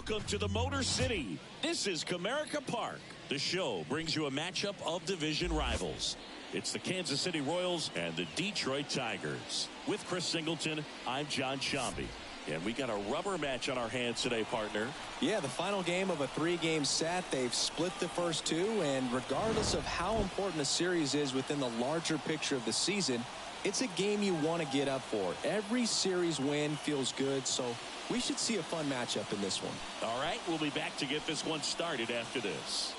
Welcome to the Motor City. This is Comerica Park. The show brings you a matchup of division rivals. It's the Kansas City Royals and the Detroit Tigers. With Chris Singleton, I'm John Shambi. And we got a rubber match on our hands today, partner. Yeah, the final game of a three-game set. They've split the first two, and regardless of how important a series is within the larger picture of the season, it's a game you want to get up for. Every series win feels good, so we should see a fun matchup in this one. All right, we'll be back to get this one started after this.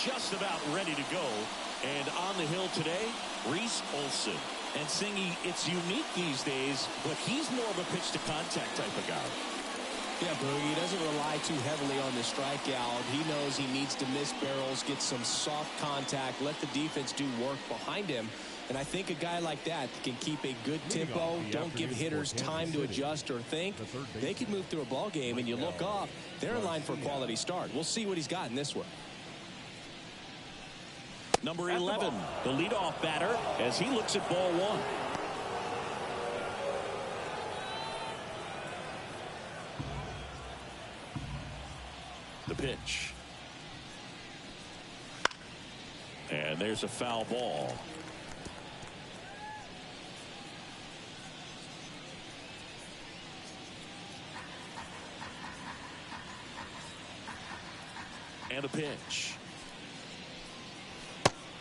Just about ready to go. And on the hill today, Reese Olson. And Singy, it's unique these days, but he's more of a pitch-to-contact type of guy. Yeah, Boogie, he doesn't rely too heavily on the strikeout. He knows he needs to miss barrels, get some soft contact, let the defense do work behind him. And I think a guy like that can keep a good tempo, don't give hitters time to adjust or think. They can move through a ball game, and you look up, they're in line for a quality start. We'll see what he's got in this one. Number 11, the leadoff batter, as he looks at ball one. The pitch. And there's a foul ball. And a pitch.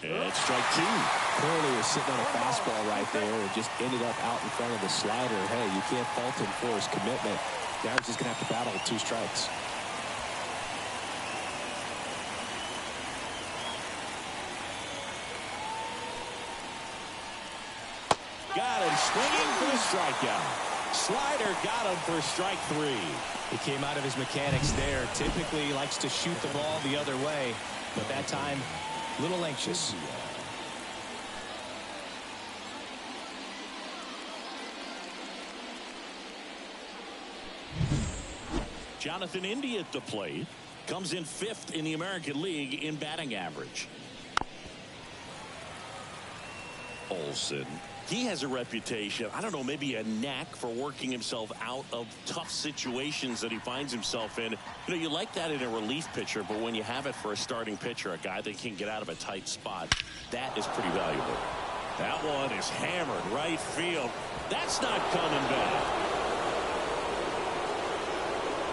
And strike two. Curley was sitting on a fastball right there and just ended up out in front of the slider. Hey, you can't fault him for his commitment. Now he's just going to have to battle with two strikes. Got him swinging for the strikeout. Slider got him for strike three. He came out of his mechanics there. Typically he likes to shoot the ball the other way, but that time a little anxious. Jonathan India at the plate. Comes in 5th in the American League in batting average. Olson. He has a reputation, I don't know, maybe a knack for working himself out of tough situations that he finds himself in. You know, you like that in a relief pitcher, but when you have it for a starting pitcher, a guy that can get out of a tight spot, that is pretty valuable. That one is hammered right field. That's not coming back.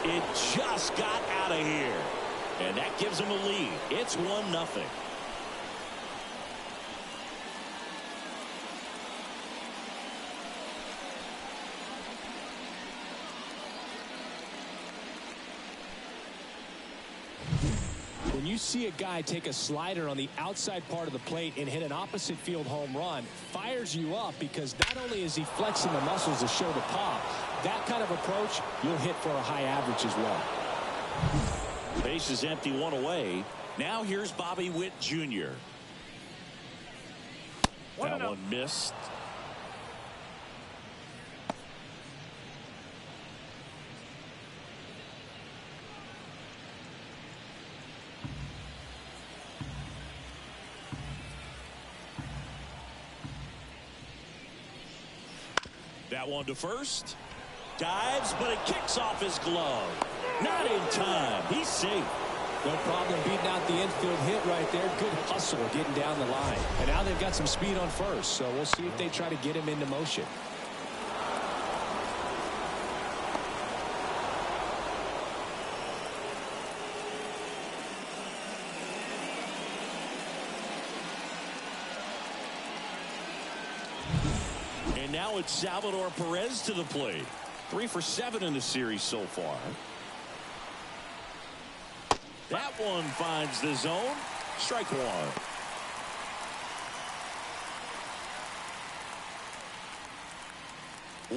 It just got out of here. And that gives him a lead. It's 1-0. When you see a guy take a slider on the outside part of the plate and hit an opposite field home run, fires you up because not only is he flexing the muscles to show the pop, that kind of approach, you'll hit for a high average as well. Base is empty, one away. Now here's Bobby Witt Jr. That one missed. That one to first. Dives, but it kicks off his glove. Not in time. He's safe. No problem beating out the infield hit right there. Good hustle getting down the line. And now they've got some speed on first, so we'll see if they try to get him into motion. And now it's Salvador Perez to the plate. 3 for 7 in the series so far. That one finds the zone. Strike one.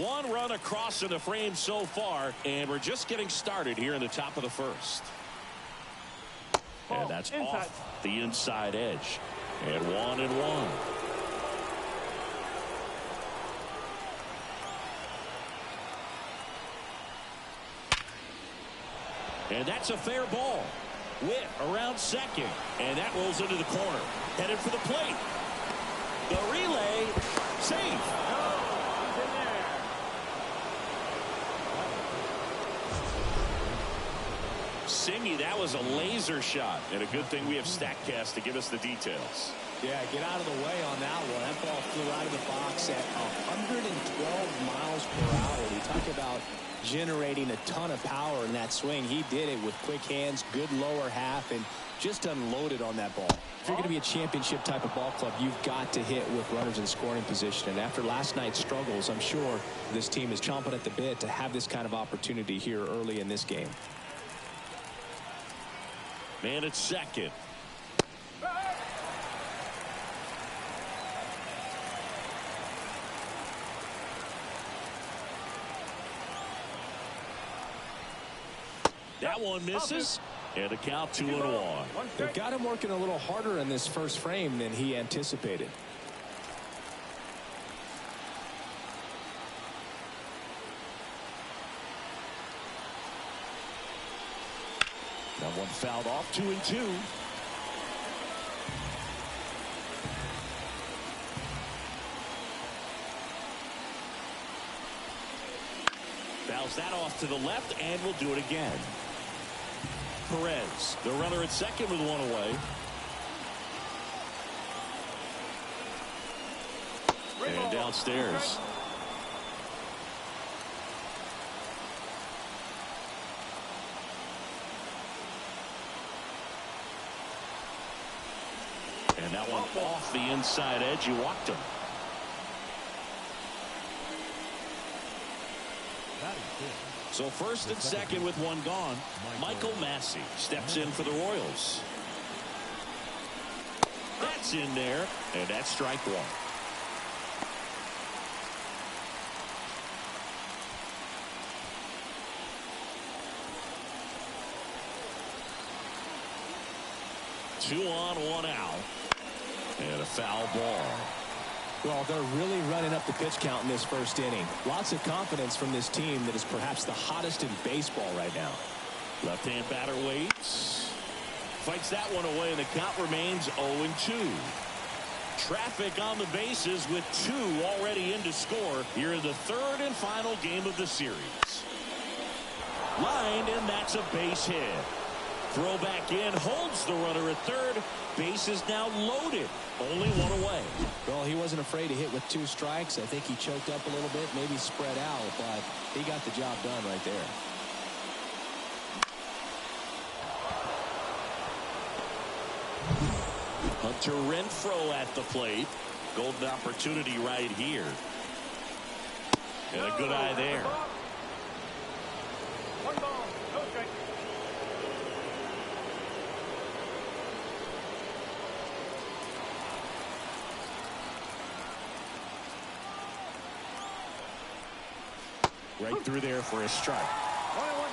One run across in the frame so far, and we're just getting started here in the top of the first. And that's off the inside edge. And 1-1. And that's a fair ball. Witt around second. And that rolls into the corner. Headed for the plate. The relay. Safe. Singy, that was a laser shot. And a good thing we have StatCast to give us the details. Yeah, get out of the way on that one. That ball flew out of the box at 112 miles per hour. We talk about generating a ton of power in that swing. He did it with quick hands, good lower half, and just unloaded on that ball. If you're going to be a championship type of ball club, you've got to hit with runners in scoring position. And after last night's struggles, I'm sure this team is chomping at the bit to have this kind of opportunity here early in this game. Man at second. That one misses. And a count 2-1. They've got him working a little harder in this first frame than he anticipated. That one fouled off. 2-2. Fouls that off to the left, and we'll do it again. Perez, the runner at second with one away. And downstairs. And that one off the inside edge. You walked him. So first and second with one gone. Michael Massey steps in for the Royals. That's in there, and that's strike one. Two on, one out. And a foul ball. Well, they're really running up the pitch count in this first inning. Lots of confidence from this team that is perhaps the hottest in baseball right now. Left-hand batter waits. Fights that one away, and the count remains 0-2. Traffic on the bases with two already in to score here in the third and final game of the series. Lined, and that's a base hit. Throw back in, holds the runner at third. Base is now loaded. Only one away. Well, he wasn't afraid to hit with two strikes. I think he choked up a little bit, maybe spread out, but he got the job done right there. Hunter Renfroe at the plate. Golden opportunity right here. And a good eye there. One ball, no strike. Right through there for a strike. 1-1.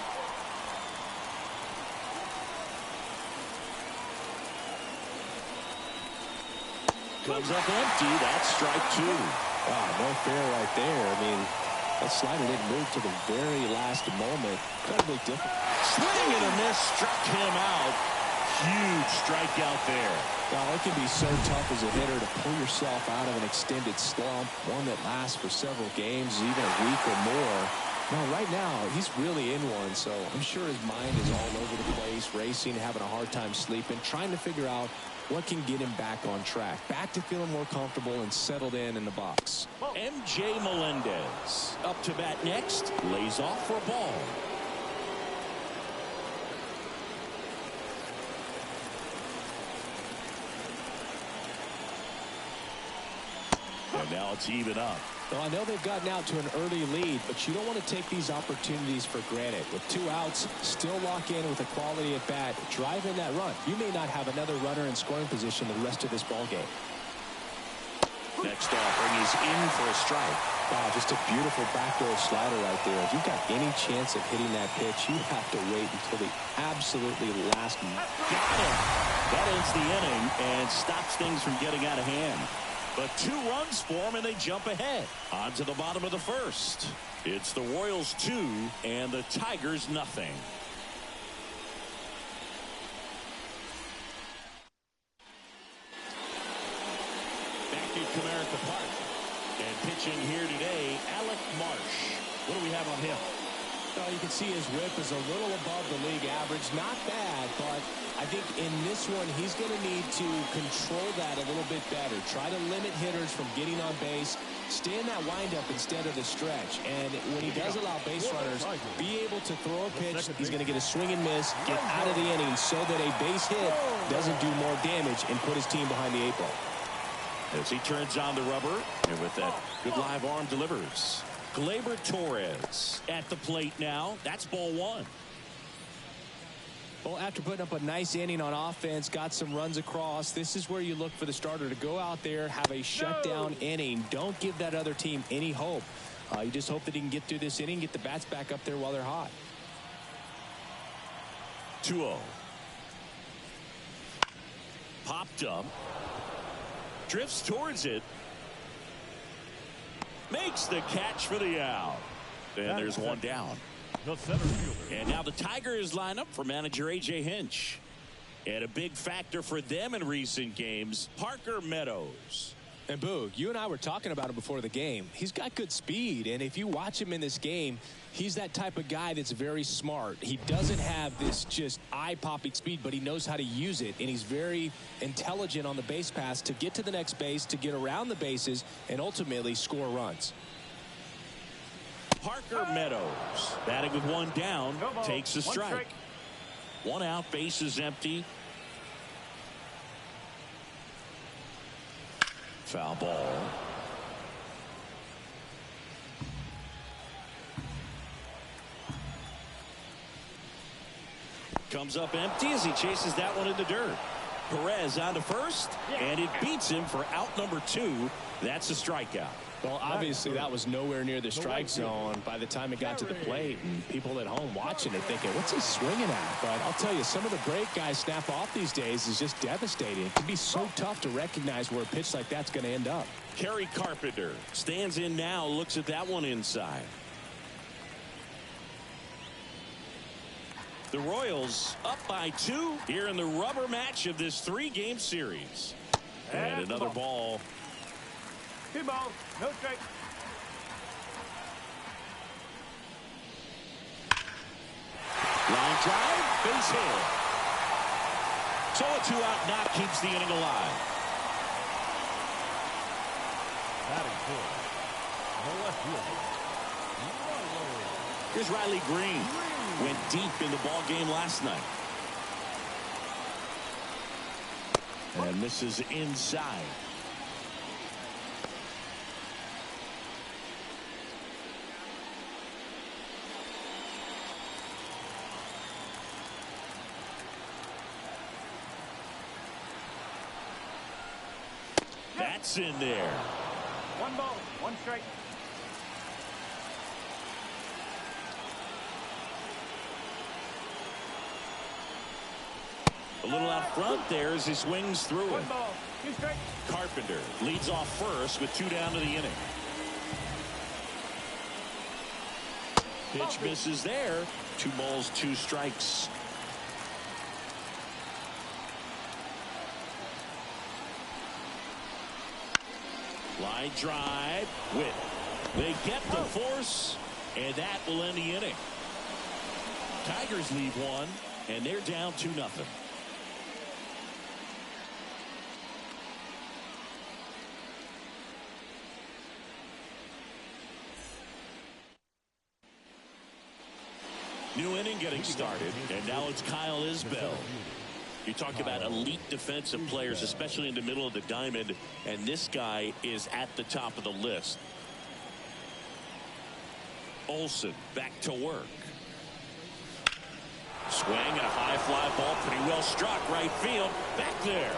Comes up empty. That's strike two. Wow, no fair right there. I mean, that slider didn't move to the very last moment. Incredibly difficult. Swing and a miss. Struck him out. Huge strikeout there. Well, it can be so tough as a hitter to pull yourself out of an extended slump, one that lasts for several games, even a week or more. No, right now, he's really in one, so I'm sure his mind is all over the place, racing, having a hard time sleeping, trying to figure out what can get him back on track, back to feeling more comfortable and settled in the box. MJ Melendez up to bat next, lays off for a ball. And now it's even up. Well, I know they've gotten out to an early lead, but you don't want to take these opportunities for granted. With two outs, still lock in with a quality at bat, drive in that run. You may not have another runner in scoring position the rest of this ball game. Next offering is in for a strike. Wow, just a beautiful backdoor slider right there. If you've got any chance of hitting that pitch, you have to wait until the absolutely last minute. Got him. That ends the inning and stops things from getting out of hand. But 2 runs for them, and they jump ahead. On to the bottom of the first. It's the Royals 2 and the Tigers nothing. Back at Comerica Park. And pitching here today, Alec Marsh. What do we have on him? Well, you can see his whip is a little above the league average. Not bad, but I think in this one, he's going to need to control that a little bit better. Try to limit hitters from getting on base. Stay in that windup instead of the stretch. And when he does allow base runners, be able to throw a pitch. He's going to get a swing and miss, get out of the inning so that a base hit doesn't do more damage and put his team behind the 8 ball. As he turns on the rubber, and with that good live arm delivers. Gleyber Torres at the plate now. That's ball 1. Well, after putting up a nice inning on offense, got some runs across, this is where you look for the starter to go out there, have a shutdown inning. Don't give that other team any hope. You just hope that he can get through this inning, get the bats back up there while they're hot. 2-0. Popped up. Drifts towards it. Makes the catch for the out. And there's one down. The center fielder. And now the Tigers line up for manager A.J. Hinch. And a big factor for them in recent games, Parker Meadows. And Boog, you and I were talking about him before the game. He's got good speed, and if you watch him in this game, he's that type of guy that's very smart. He doesn't have this just eye-popping speed, but he knows how to use it, and he's very intelligent on the base pass to get to the next base, to get around the bases, and ultimately score runs. Parker Meadows, batting with one down, takes a strike. One out, base is empty. Foul ball. Comes up empty as he chases that one in the dirt. Perez on to first, and it beats him for out number 2. That's a strikeout. Well, obviously that was nowhere near the strike zone by the time it got to the plate, and people at home watching it thinking, what's he swinging at? But I'll tell you, some of the break guys snap off these days is just devastating. It can be so tough to recognize where a pitch like that's going to end up. Kerry Carpenter stands in now, looks at that one inside. The Royals up by 2 here in the rubber match of this 3-game series. And another ball. 2 balls, no strike. Line drive, base hit. So a 2-out knock keeps the inning alive. Batting good. The left fielder. Here's Riley Green. Went deep in the ball game last night. And misses inside. That's in there. 1 ball, 1 strike. A little out front there as he swings through it. 1 ball, 2 strikes. Carpenter leads off first with 2 down to the inning. Pitch misses there. 2 balls, 2 strikes. Line drive. Witt. They get the force, and that will end the inning. Tigers lead 1, and they're down 2-0. New inning getting started, and now it's Kyle Isbell. You talk about elite defensive players, especially in the middle of the diamond, and this guy is at the top of the list. Olsen back to work. Swing and a high fly ball, pretty well struck right field. Back there.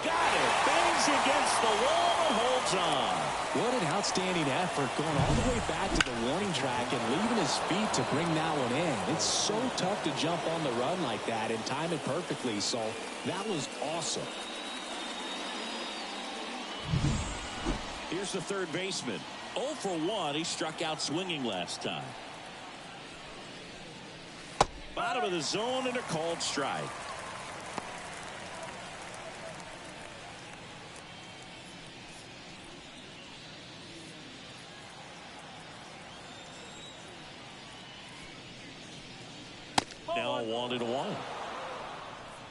Got it. Bangs against the wall and holds on. What an outstanding effort going all the way back to the warning track and leaving his feet to bring that one in. It's so tough to jump on the run like that and time it perfectly. So that was awesome. Here's the third baseman. 0 for 1. He struck out swinging last time. Bottom of the zone and a called strike. 1-1.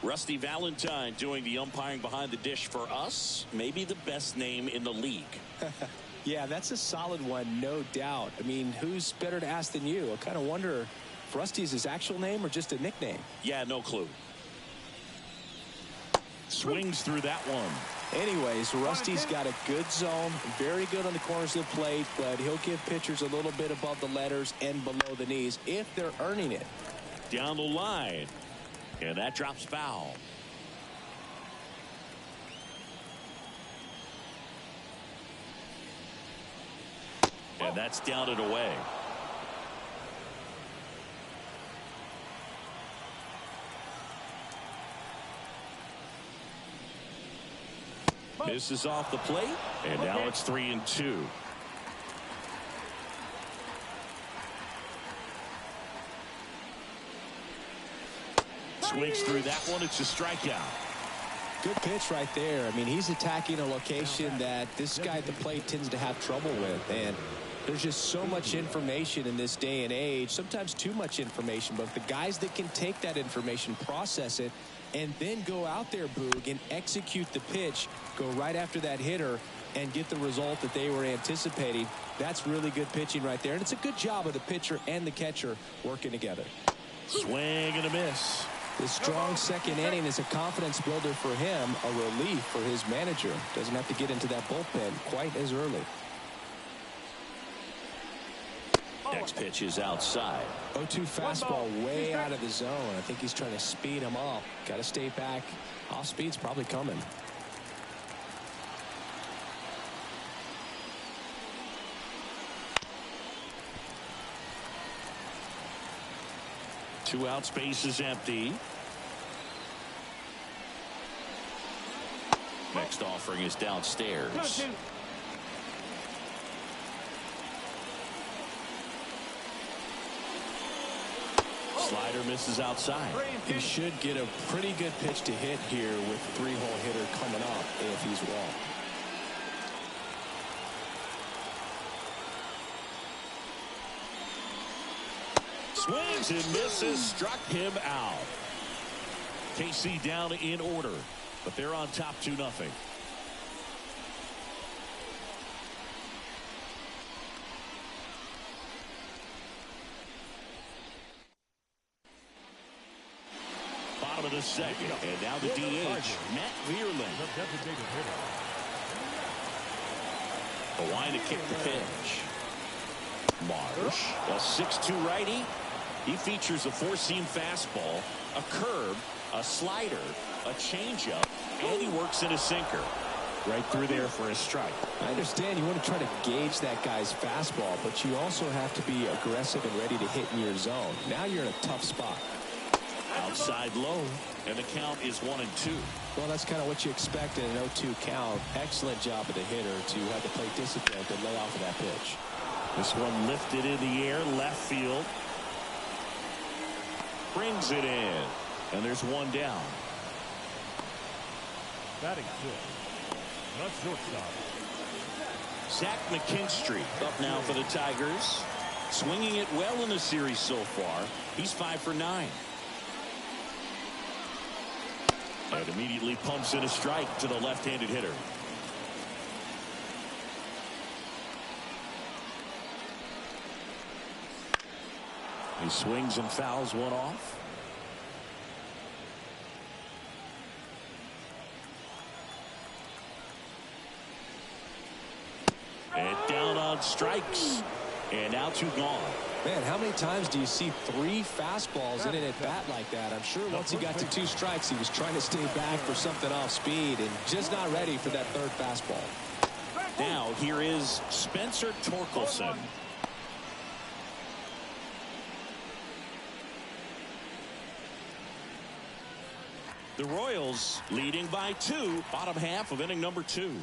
Rusty Valentine doing the umpiring behind the dish for us. Maybe the best name in the league. Yeah, that's a solid one, no doubt. I mean, who's better to ask than you? I kind of wonder if Rusty's his actual name or just a nickname. Yeah, no clue. Swings through that one. Anyways, Rusty's got a good zone, very good on the corners of the plate, but he'll give pitchers a little bit above the letters and below the knees if they're earning it. Down the line. And that drops foul. And that's down and away. Misses off the plate. And now it's 3-2. Swings through that one. It's a strikeout. Good pitch right there. I mean, he's attacking a location that this guy at the plate tends to have trouble with. And there's just so much information in this day and age, sometimes too much information. But the guys that can take that information, process it, and then go out there, Boog, and execute the pitch, go right after that hitter, and get the result that they were anticipating, that's really good pitching right there. And it's a good job of the pitcher and the catcher working together. Swing and a miss. The strong second inning is a confidence builder for him, a relief for his manager. Doesn't have to get into that bullpen quite as early. Next pitch is outside. 0-2 fastball way out of the zone. I think he's trying to speed him up. Got to stay back. Off speed's probably coming. Two out, space is empty. Next offering is downstairs. Slider misses outside. He should get a pretty good pitch to hit here with three-hole hitter coming up if he's wrong. Swings and misses, struck him out. KC down in order, but they're on top 2-0. Bottom of the second, and now the DH, Matt Vierling. Hawaiian to kick the pitch. Marsh, a 6'2" righty. He features a four-seam fastball, a curve, a slider, a changeup, and he works in a sinker. Right through there for a strike. I understand you want to try to gauge that guy's fastball, but you also have to be aggressive and ready to hit in your zone. Now you're in a tough spot. Outside low, and the count is 1-2. Well, that's kind of what you expect in an 0-2 count. Excellent job of the hitter to have the plate discipline to lay off of that pitch. This one lifted in the air, left field. Brings it in. And there's one down. Batting fifth. Not shortstop. Zach McKinstry up now for the Tigers. Swinging it well in the series so far. He's 5 for 9. And immediately pumps in a strike to the left-handed hitter. He swings and fouls one off. And down on strikes. And now 2 gone. Man, how many times do you see 3 fastballs in an at-bat like that? I'm sure once he got to 2 strikes, he was trying to stay back for something off speed and just not ready for that 3rd fastball. Now here is Spencer Torkelson. The Royals leading by 2, bottom half of inning number 2.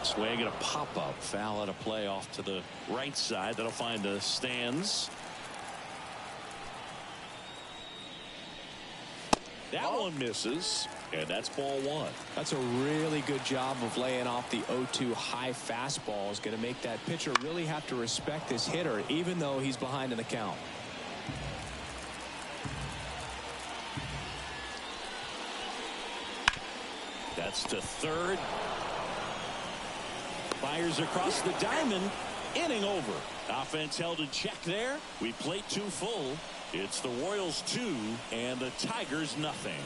Swing and a pop-up, foul at a play off to the right side. That'll find the stands. That one misses, and that's ball 1. That's a really good job of laying off the 0-2 high fastball. Is going to make that pitcher really have to respect this hitter, even though he's behind in the count. Gets to third. Fires across the diamond. Inning over. Offense held in check there. We played 2 full. It's the Royals 2 and the Tigers nothing.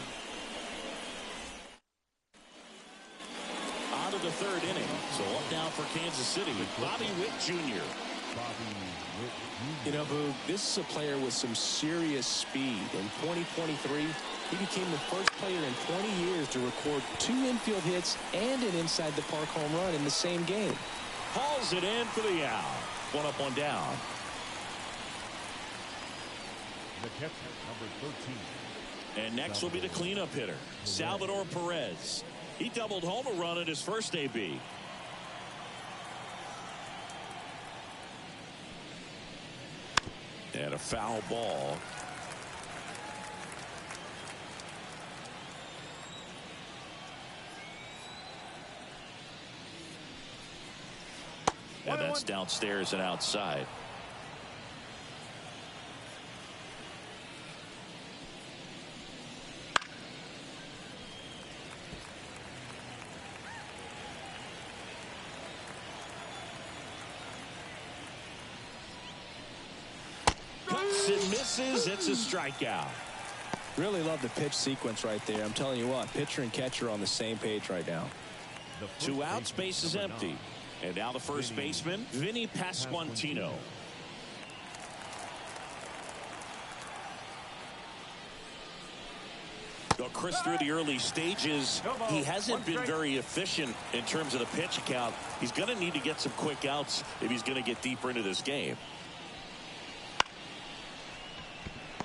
On to the 3rd inning. So up now for Kansas City, Bobby Witt Jr. You know, Boog, this is a player with some serious speed. In 2023, he became the first player in 20 years to record 2 infield hits and an inside-the-park home run in the same game. Hauls it in for the out. 1 up, 1 down. The catcher, number 13. And next will be the cleanup hitter, Salvador Perez. He doubled home a run at his first AB. And a foul ball. And that's downstairs and outside. Cuts and misses. It's a strikeout. Really love the pitch sequence right there. I'm telling you what, pitcher and catcher are on the same page right now. 2 outs, base is empty. And now the first baseman, Vinny Pasquantino. Well, Chris, through the early stages, he hasn't been very efficient in terms of the pitch count. He's going to need to get some quick outs if he's going to get deeper into this game.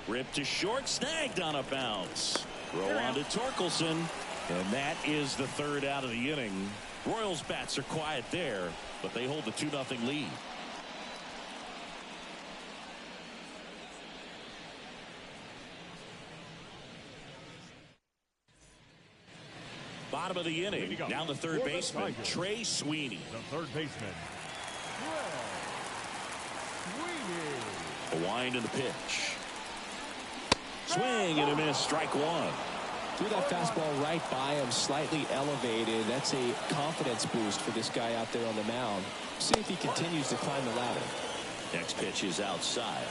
Ripped to short, snagged on a bounce. Throw on to Torkelson. And that is the 3rd out of the inning. Royals bats are quiet there, but they hold the 2-0 lead. Bottom of the inning. Now the 3rd baseman, Trey Sweeney. The 3rd baseman, A wind in the pitch. Swing and a miss. Strike 1. Threw that fastball right by him, slightly elevated. That's a confidence boost for this guy out there on the mound. See if he continues to climb the ladder. Next pitch is outside.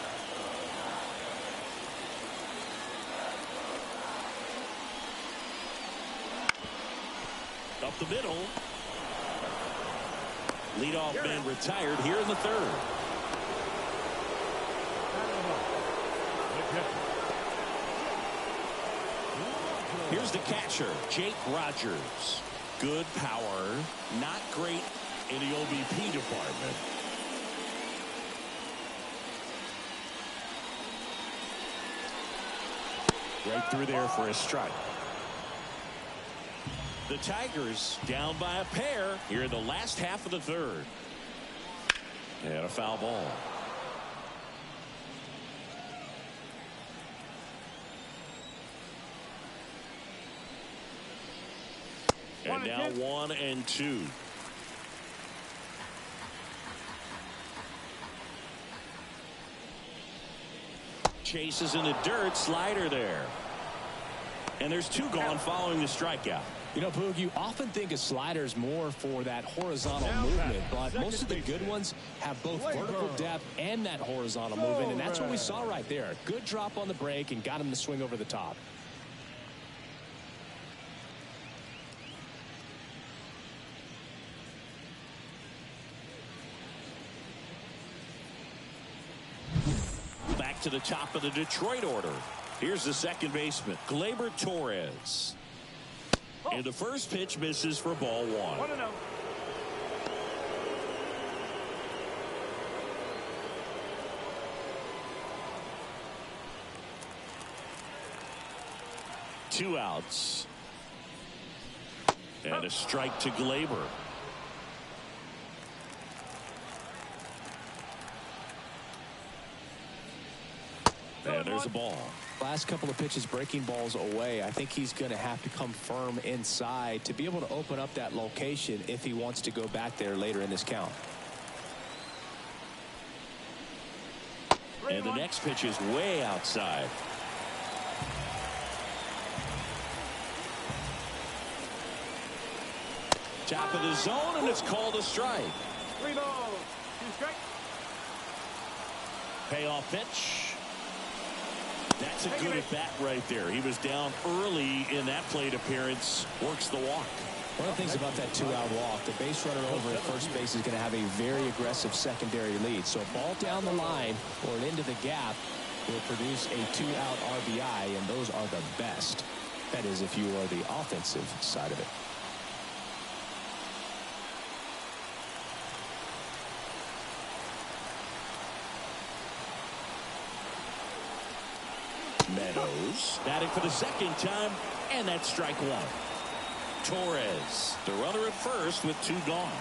Up the middle. Leadoff man retired here in the 3rd. Here's the catcher, Jake Rogers. Good power, not great in the OBP department. Right through there for a strike. The Tigers down by a pair here in the last half of the 3rd. And a foul ball. And now 1 and 2. Chases in the dirt, slider there. And there's 2 gone following the strikeout. You know, Boog, you often think a slider is more for that horizontal movement, but most of the good ones have both vertical depth and that horizontal movement, and that's what we saw right there. Good drop on the break and got him to swing over the top. Back to the top of the Detroit order. Here's the 2nd baseman, Gleyber Torres. And the first pitch misses for ball 1. 1-0. 2 outs. And a strike to Gleyber. And there's a ball. Last couple of pitches breaking balls away. I think he's going to have to come firm inside to be able to open up that location if he wants to go back there later in this count. And the next pitch is way outside. Top of the zone, and it's called a strike. 3 balls, 2 strikes. Payoff pitch. That's a good at bat right there. He was down early in that plate appearance. Works the walk. One of the things about that 2-out walk, the base runner over at first base is going to have a very aggressive secondary lead. So a ball down the line or an into the gap will produce a 2-out RBI, and those are the best. That is, if you are the offensive side of it. Meadows batting for the second time, and that's strike 1. Torres, the runner at first with 2 gone.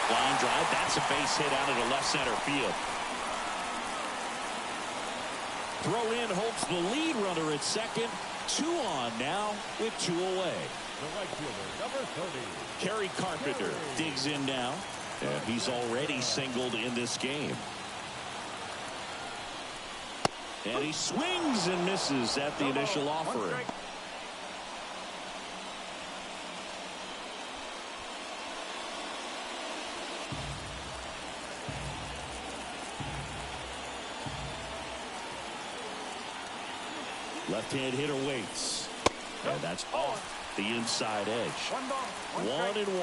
Line drive, that's a base hit out into left center field. Throw in holds the lead runner at second. 2 on now with 2 away. The right fielder, number 30. Kerry Carpenter digs in now, and he's already singled in this game. And he swings and misses at the initial offering. Left-hand hitter waits. And that's off the inside edge. 1 ball, 1 and 1.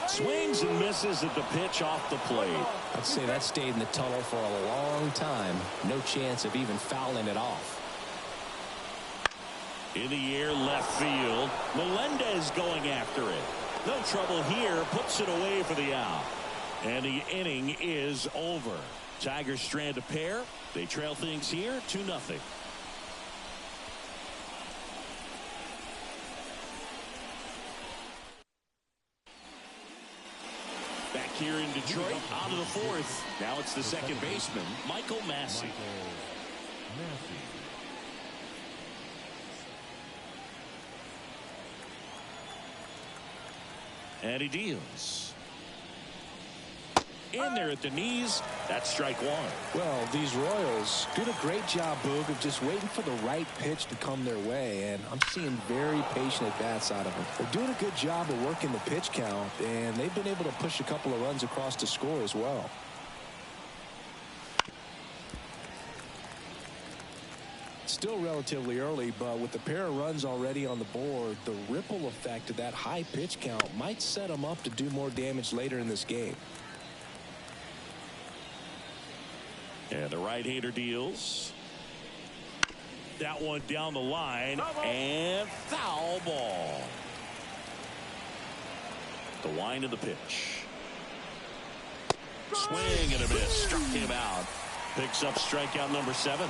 Swings and misses at the pitch off the plate. I'd say that stayed in the tunnel for a long time. No chance of even fouling it off. In the air, left field. Melendez going after it. No trouble here. Puts it away for the out. And the inning is over. Tigers strand a pair. They trail things here 2-0. Back here in Detroit, out of the 4th. Now it's the second baseman, Michael Massey. And he deals. In there at the knees. That's strike 1. Well, these Royals did a great job, Boog, of just waiting for the right pitch to come their way, and I'm seeing very patient at-bats out of them. They're doing a good job of working the pitch count, and they've been able to push a couple of runs across to score as well. Still relatively early, but with the pair of runs already on the board, the ripple effect of that high pitch count might set them up to do more damage later in this game. And the right-hander deals. That one down the line, and foul ball. The wind of the pitch. Swing and a miss. Struck him out. Picks up strikeout number 7.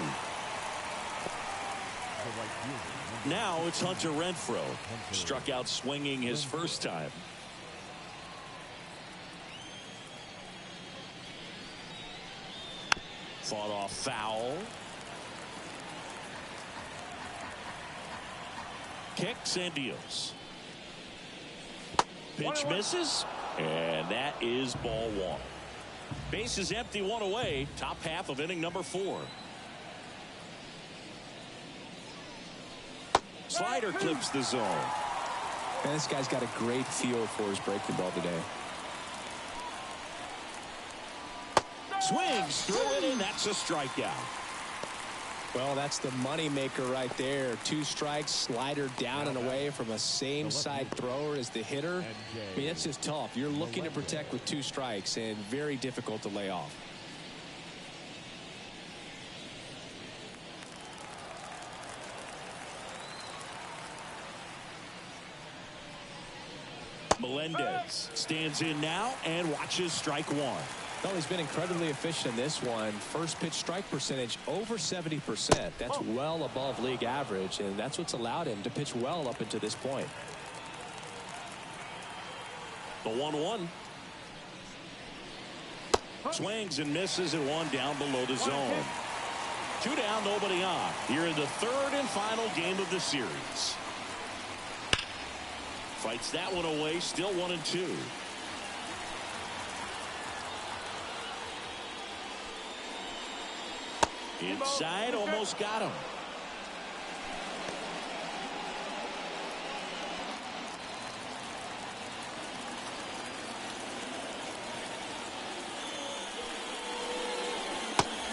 Now it's Hunter Renfroe. Struck out swinging his first time. Fought off foul. Kicks and deals. Pitch misses, and that is ball 1. Base is empty, 1 away. Top half of inning number 4. Slider clips the zone. And this guy's got a great feel for his breaking ball today. Swings through it, and that's a strikeout. Well, that's the money maker right there. 2 strikes, slider down and away from a same side thrower as the hitter. I mean, it's just tough. You're looking to protect with 2 strikes and very difficult to lay off. Melendez stands in now and watches strike 1. Well, he's been incredibly efficient in this one. First pitch strike percentage over 70%. That's well above league average, and that's what's allowed him to pitch well up until this point. The 1-1. Swings and misses at 1 down below the zone. Two down, nobody on. Here in the third and final game of the series. Fights that one away, still 1-2. Inside, almost got him.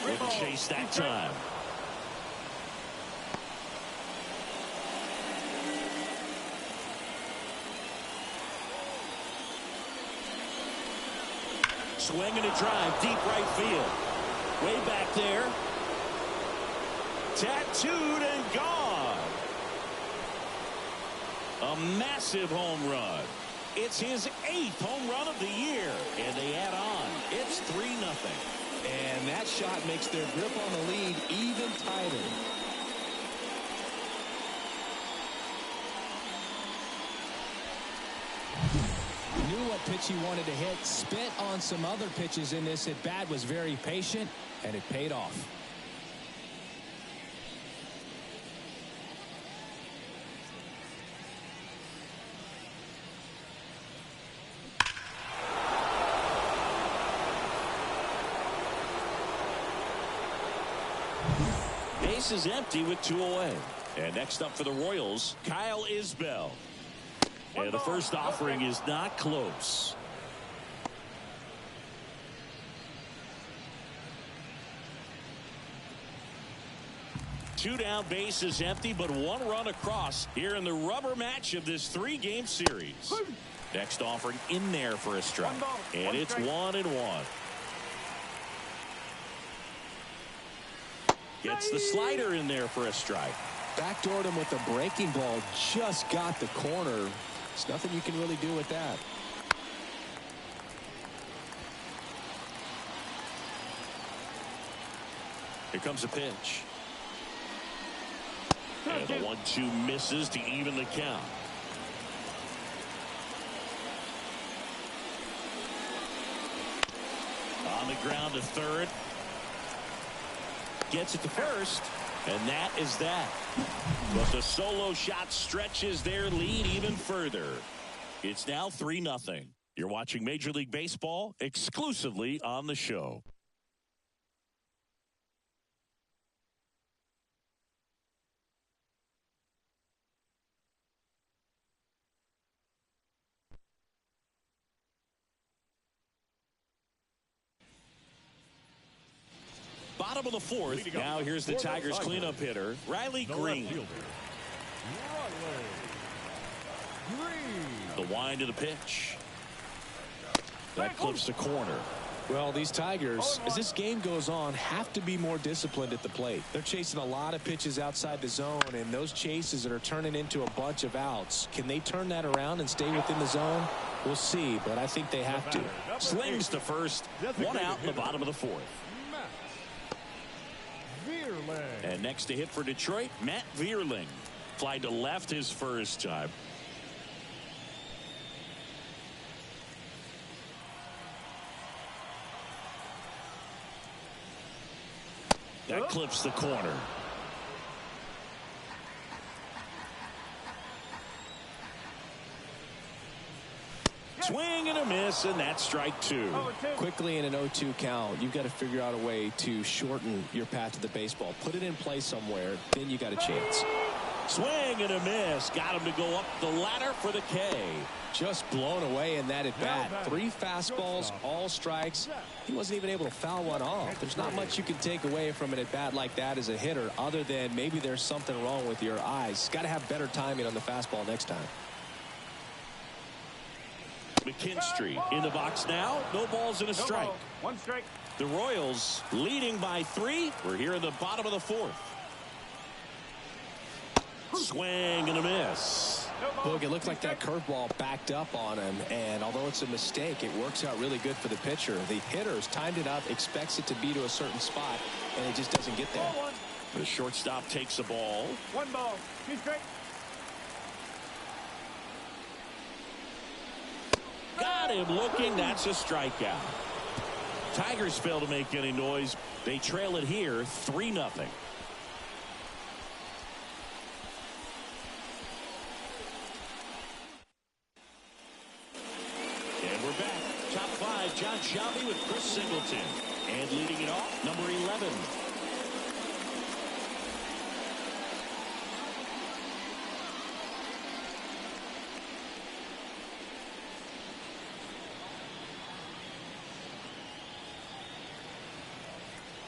Wouldn't chase that time. Swing and a drive, deep right field. Way back there. Tattooed and gone. A massive home run. It's his 8th home run of the year. And they add on. It's 3-0. And that shot makes their grip on the lead even tighter. Knew what pitch he wanted to hit. Spent on some other pitches in this at bat. Was very patient, and it paid off. Base is empty with 2 away. And next up for the Royals, Kyle Isbell. And the first offering is not close. Two down, base is empty, but 1 run across here in the rubber match of this 3-game series. Next offering in there for a strike. And it's 1-1. Gets the slider in there for a strike. Backdoored him with the breaking ball. Just got the corner. There's nothing you can really do with that. Here comes a pitch. And the 1-2 misses to even the count. On the ground to third. Gets it to first. And that is that. But the solo shot stretches their lead even further. It's now 3-0. You're watching Major League Baseball exclusively on the show. Bottom of the fourth. Now here's the Tigers cleanup hitter, Riley Green. The wind of the pitch. That clips the corner. Well, these Tigers, as this game goes on, have to be more disciplined at the plate. They're chasing a lot of pitches outside the zone, and those chases that are turning into a bunch of outs. Can they turn that around and stay within the zone? We'll see, but I think they have to. Slings to first. 1 out in the bottom of the fourth. And next to hit for Detroit, Matt Vierling. Fly to left his first time. That clips the corner. Swing and a miss, and that's strike 2. Quickly in an 0-2 count, you've got to figure out a way to shorten your path to the baseball. Put it in play somewhere, then you got a chance. Swing and a miss. Got him to go up the ladder for the K. Just blown away in that at bat. 3 fastballs, all strikes. He wasn't even able to foul one off. There's not much you can take away from an at bat like that as a hitter, other than maybe there's something wrong with your eyes. Got to have better timing on the fastball next time. McKinstry in the box now. No balls and a strike. 1 strike. The Royals leading by 3. We're here in the bottom of the fourth. Swing and a miss. Look, it looked like that curveball backed up on him, and although it's a mistake, it works out really good for the pitcher. The hitter's timed it up, expects it to be to a certain spot, and it just doesn't get there. The shortstop takes the ball. 1 ball, 2 strikes. Got him looking. That's a strikeout. Tigers fail to make any noise. They trail it here 3-0. And we're back. Top 5, Jon Sciambi with Chris Singleton. And leading it off, number 11.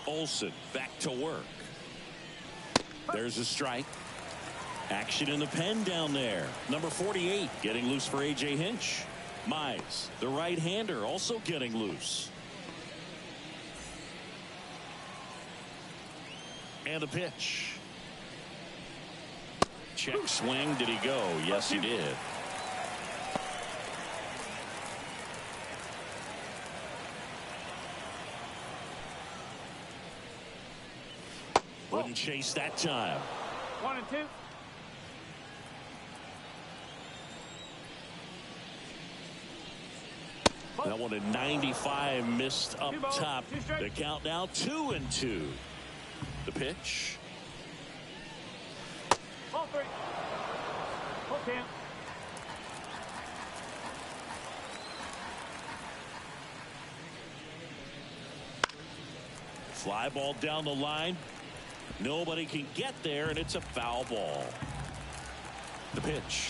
Olsen back to work. There's a strike. Action in the pen down there. Number 48 getting loose for A.J. Hinch. Mize, the right-hander, also getting loose. And a pitch. Check swing. Did he go? Yes, he did. Wouldn't chase that time. 1 and 2. That one at 95 missed up top. The count now 2-2. The pitch. Ball 3. Full count. Fly ball down the line. Nobody can get there, and it's a foul ball. The pitch.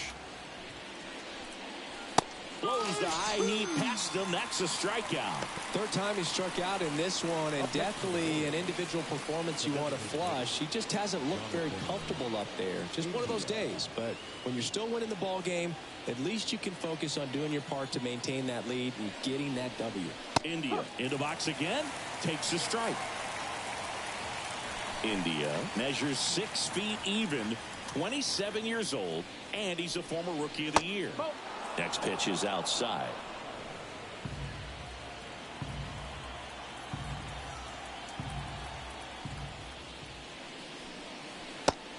Blows the high knee past him. That's a strikeout. Third time he struck out in this one, and definitely an individual performance you want to flush. He just hasn't looked very comfortable up there. Just one of those days. But when you're still winning the ball game, at least you can focus on doing your part to maintain that lead and getting that W. India in the box again. Takes a strike. India measures 6 feet even, 27 years old, and he's a former Rookie of the Year. Next pitch is outside.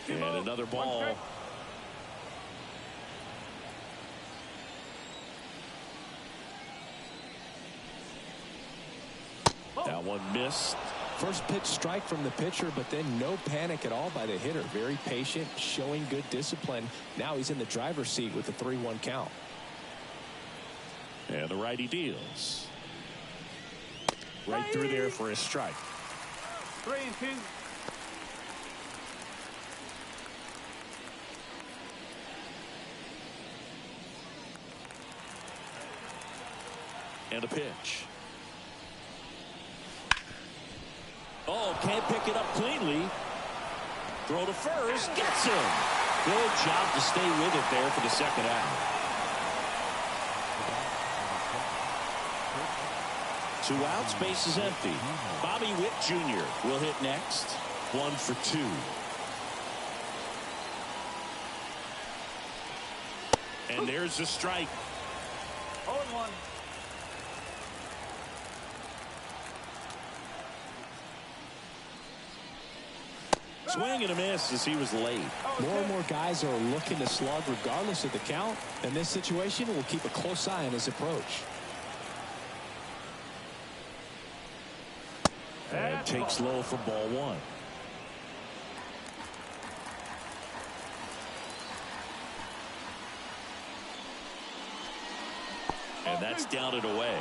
And another ball. That one missed. First pitch strike from the pitcher, but then no panic at all by the hitter. Very patient, showing good discipline. Now he's in the driver's seat with the 3-1 count. And the righty deals. Right through there for a strike. 3 and 2. And a pitch. Oh, can't pick it up cleanly. Throw to first. Gets him. Good job to stay with it there for the second out. 2 outs, base is empty. Bobby Witt Jr. will hit next. 1 for 2. And there's a strike. 0-1. Swing and a miss as he was late. More and more guys are looking to slug regardless of the count. In this situation, we'll keep a close eye on his approach. And takes low for ball 1. And that's down and away.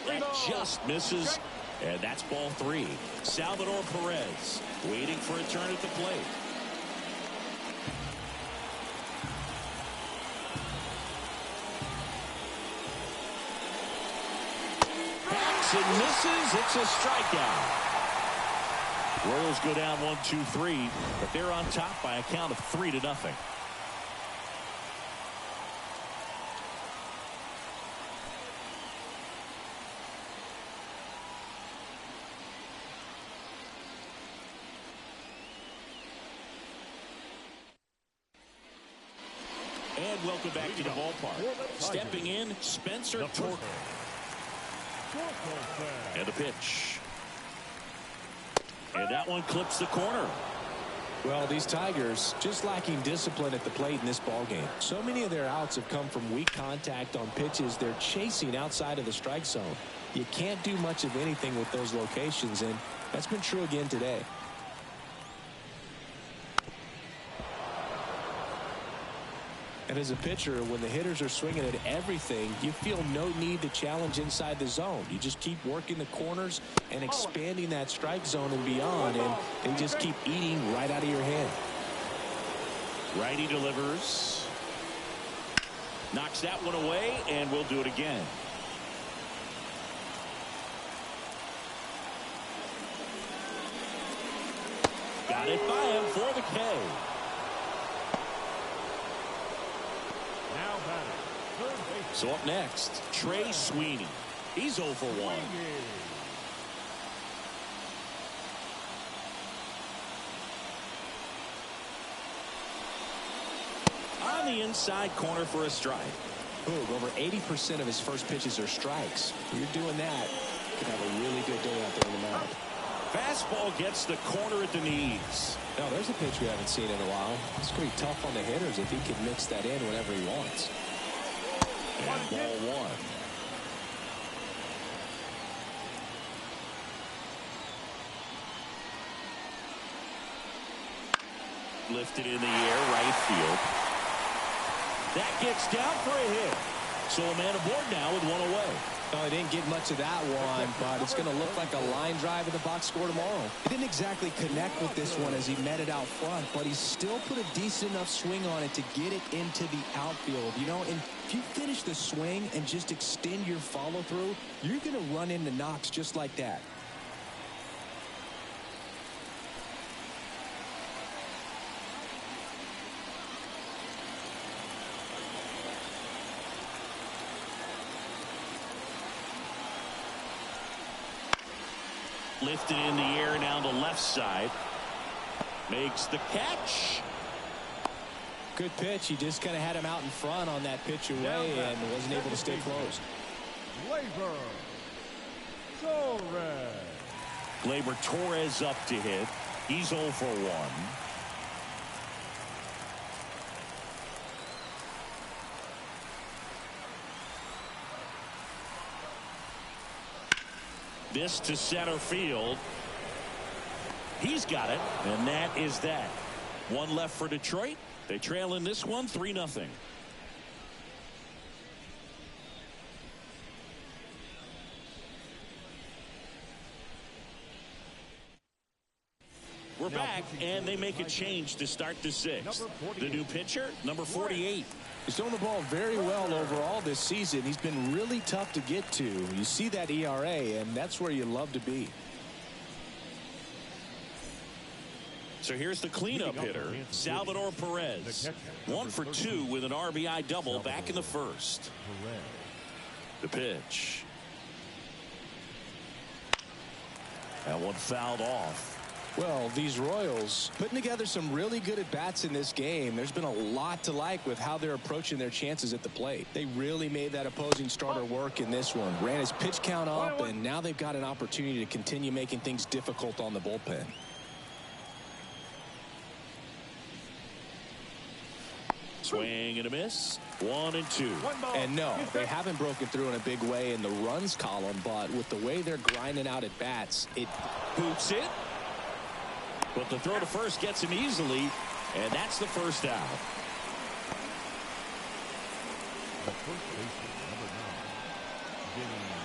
That just misses. And that's ball 3. Salvador Perez waiting for a turn at the plate. And misses. It's a strikeout. Royals go down 1-2-3, but they're on top by a count of 3-0. And welcome back to the ballpark. Stepping in, Spencer Torkelson. And a pitch. And that one clips the corner. Well, these Tigers just lacking discipline at the plate in this ball game. So many of their outs have come from weak contact on pitches they're chasing outside of the strike zone. You can't do much of anything with those locations, and that's been true again today. And as a pitcher, when the hitters are swinging at everything, you feel no need to challenge inside the zone. You just keep working the corners and expanding that strike zone and beyond, and they just keep eating right out of your hand. Righty delivers. Knocks that one away, and we'll do it again. Got it by him for the K. So up next, Trey Sweeney. He's 0 for 1. On the inside corner for a strike. Boog, over 80% of his first pitches are strikes. When you're doing that, you can have a really good day out there in the mound. Fastball gets the corner at the knees. Now, there's a pitch we haven't seen in a while. It's going to be tough on the hitters if he can mix that in whenever he wants. And ball 1. Lifted in the air, right field. That gets down for a hit. So a man aboard now with one away. Well, he didn't get much of that one, but it's going to look like a line drive in the box score tomorrow. He didn't exactly connect with this one as he met it out front, but he still put a decent enough swing on it to get it into the outfield. You know, and if you finish the swing and just extend your follow-through, you're going to run into knocks just like that. Lifted in the air down the left side. Makes the catch. Good pitch. He just kind of had him out in front on that pitch away and wasn't able to stay close. Gleyber Torres. Gleyber Torres up to hit. He's 0 for 1. This to center field. He's got it, and that is that. One left for Detroit. They trail in this one 3-0. We're back, and they make a change to start the 6th. The new pitcher, number 48. He's thrown the ball very well overall this season. He's been really tough to get to. You see that ERA, and that's where you love to be. So here's the cleanup hitter, Salvador Perez. 1 for 2 with an RBI double back in the first. The pitch. That one fouled off. Well, these Royals putting together some really good at-bats in this game. There's been a lot to like with how they're approaching their chances at the plate. They really made that opposing starter work in this one. Ran his pitch count up, and now they've got an opportunity to continue making things difficult on the bullpen. Swing and a miss. 1-2. And no, they haven't broken through in a big way in the runs column, but with the way they're grinding out at bats, it boots it. But the throw to first gets him easily, and that's the first out.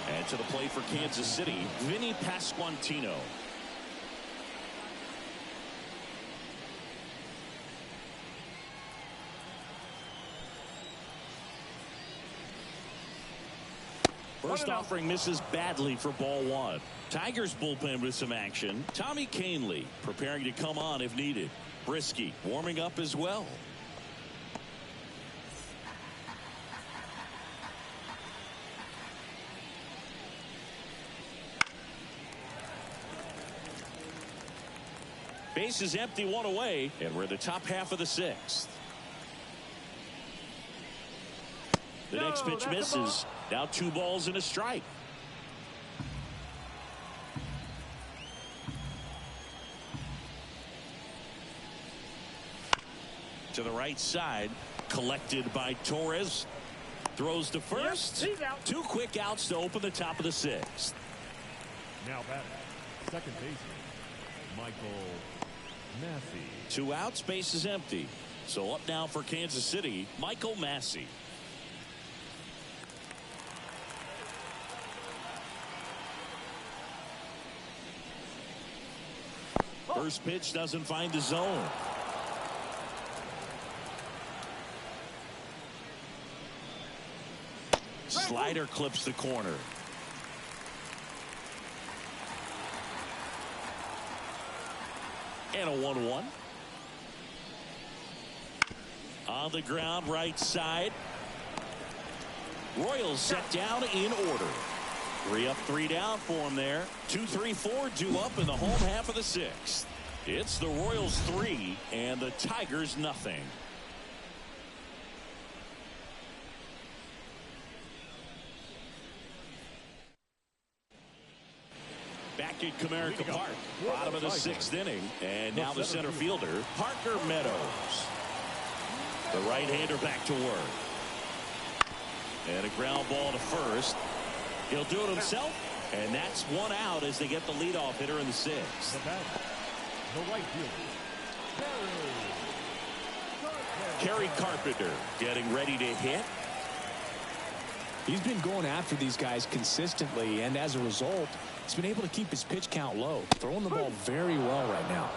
And to the plate for Kansas City, Vinny Pasquantino. First offering misses badly for ball 1. Tigers bullpen with some action. Tommy Kahnle preparing to come on if needed. Brisky warming up as well. Base is empty, one away, and we're in the top half of the 6th. The next pitch misses. Now 2 balls and a strike. right side. Collected by Torres. Throws to first. He's out. 2 quick outs to open the top of the 6th. Now batting, second baseman, Michael Massey. 2 outs, base is empty. So up now for Kansas City, Michael Massey. First pitch doesn't find the zone. Slider clips the corner. And a 1-1. On the ground, right side. Royals set down in order. 3 up, 3 down for him there. 2, 3, 4 due up in the home half of the 6th. It's the Royals 3 and the Tigers nothing. Back at Comerica Park, bottom of the 6th inning, and now the center fielder, Parker Meadows. The right-hander back to work. And a ground ball to first. He'll do it himself, and that's 1 out as they get the leadoff hitter in the 6th. The batter, the right fielder, Kerry Carpenter getting ready to hit. He's been going after these guys consistently, and as a result, he's been able to keep his pitch count low, throwing the ball very well right now.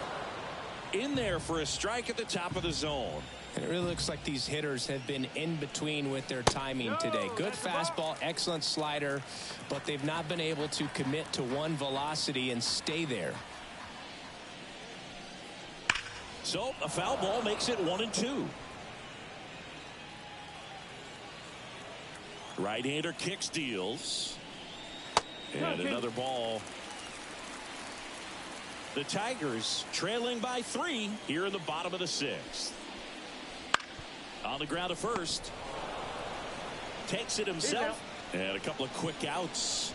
In there for a strike at the top of the zone. And it really looks like these hitters have been in between with their timing today. Good fastball, excellent slider, but they've not been able to commit to one velocity and stay there. So a foul ball makes it 1-2. Right-hander kicks, deals. And another ball. The Tigers trailing by 3 here in the bottom of the 6th. On the ground to first. Takes it himself. And a couple of quick outs.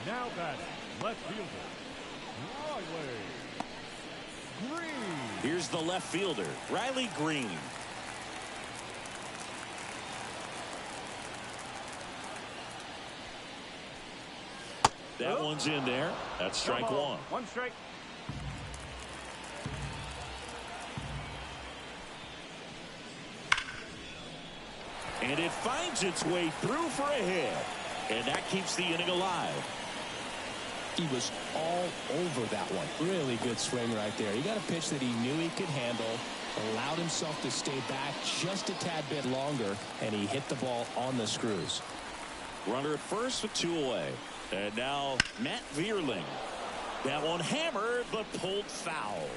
now batting, left fielder, Riley Green. Here's the left fielder, Riley Green. That one's in there. That's strike 1. 1 strike. And it finds its way through for a hit. And that keeps the inning alive. He was all over that one. Really good swing right there. He got a pitch that he knew he could handle, allowed himself to stay back just a tad bit longer, and he hit the ball on the screws. Runner at first with 2 away. And now Matt Vierling. That one hammered but pulled foul.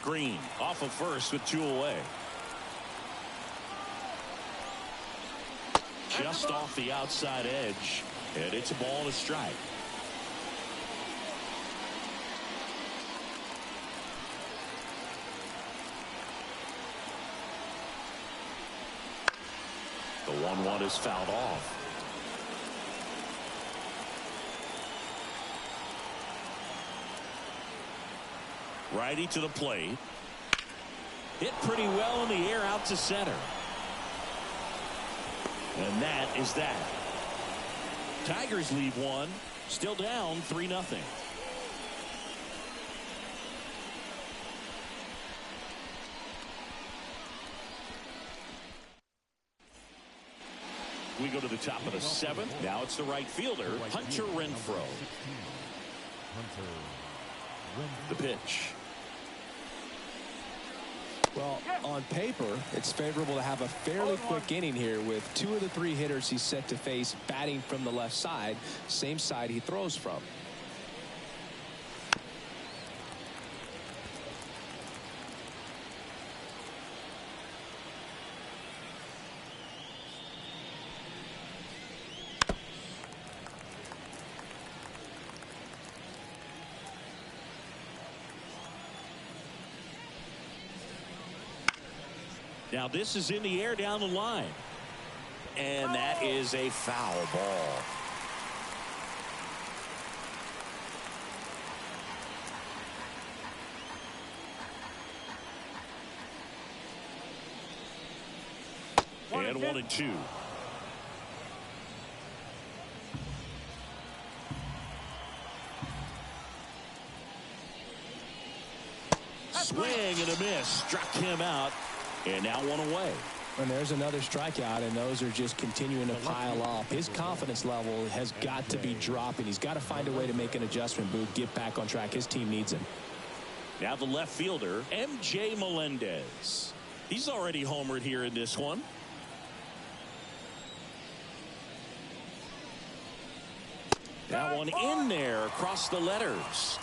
Green off of first with 2 away. Just off the outside edge. And it's a ball and a strike. The 1-1 is fouled off. Righty to the plate. Hit pretty well in the air out to center. And that is that. Tigers lead 1. Still down 3-0. We go to the top of the 7th. Now it's the right fielder, Hunter Renfroe. The pitch. Well, on paper, it's favorable to have a fairly quick inning here with 2 of the 3 hitters he's set to face batting from the left side, same side he throws from. Now this is in the air down the line. And that is a foul ball. And 1-2. Swing and a miss. Struck him out. And now 1 away. And there's another strikeout, and those are just continuing to pile up. His confidence level has got to be dropping. He's got to find a way to make an adjustment, Boog, get back on track. His team needs him. Now the left fielder, M.J. Melendez. He's already homered here in this one. That one in there across the letters.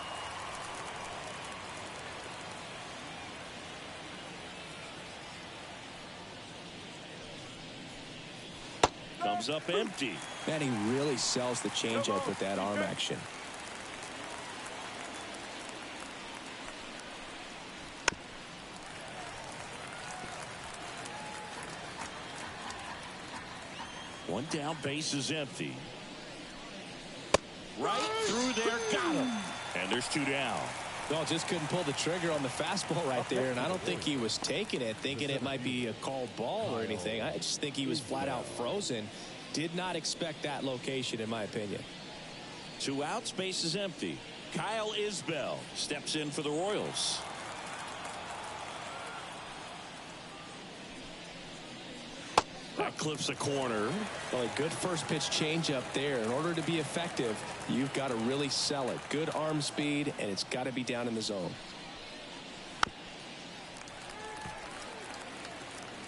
Comes up empty. Man, he really sells the changeup with that arm action. One down, base is empty. Right through there, got him. And there's 2 down. No, just couldn't pull the trigger on the fastball right there, and I don't think he was taking it, thinking it might be a called ball or anything. I just think he was flat out frozen. Did not expect that location, in my opinion. 2 outs, base is empty. Kyle Isbell steps in for the Royals. That clips a corner. Well, a good first pitch changeup there. In order to be effective, you've got to really sell it. Good arm speed, and it's got to be down in the zone.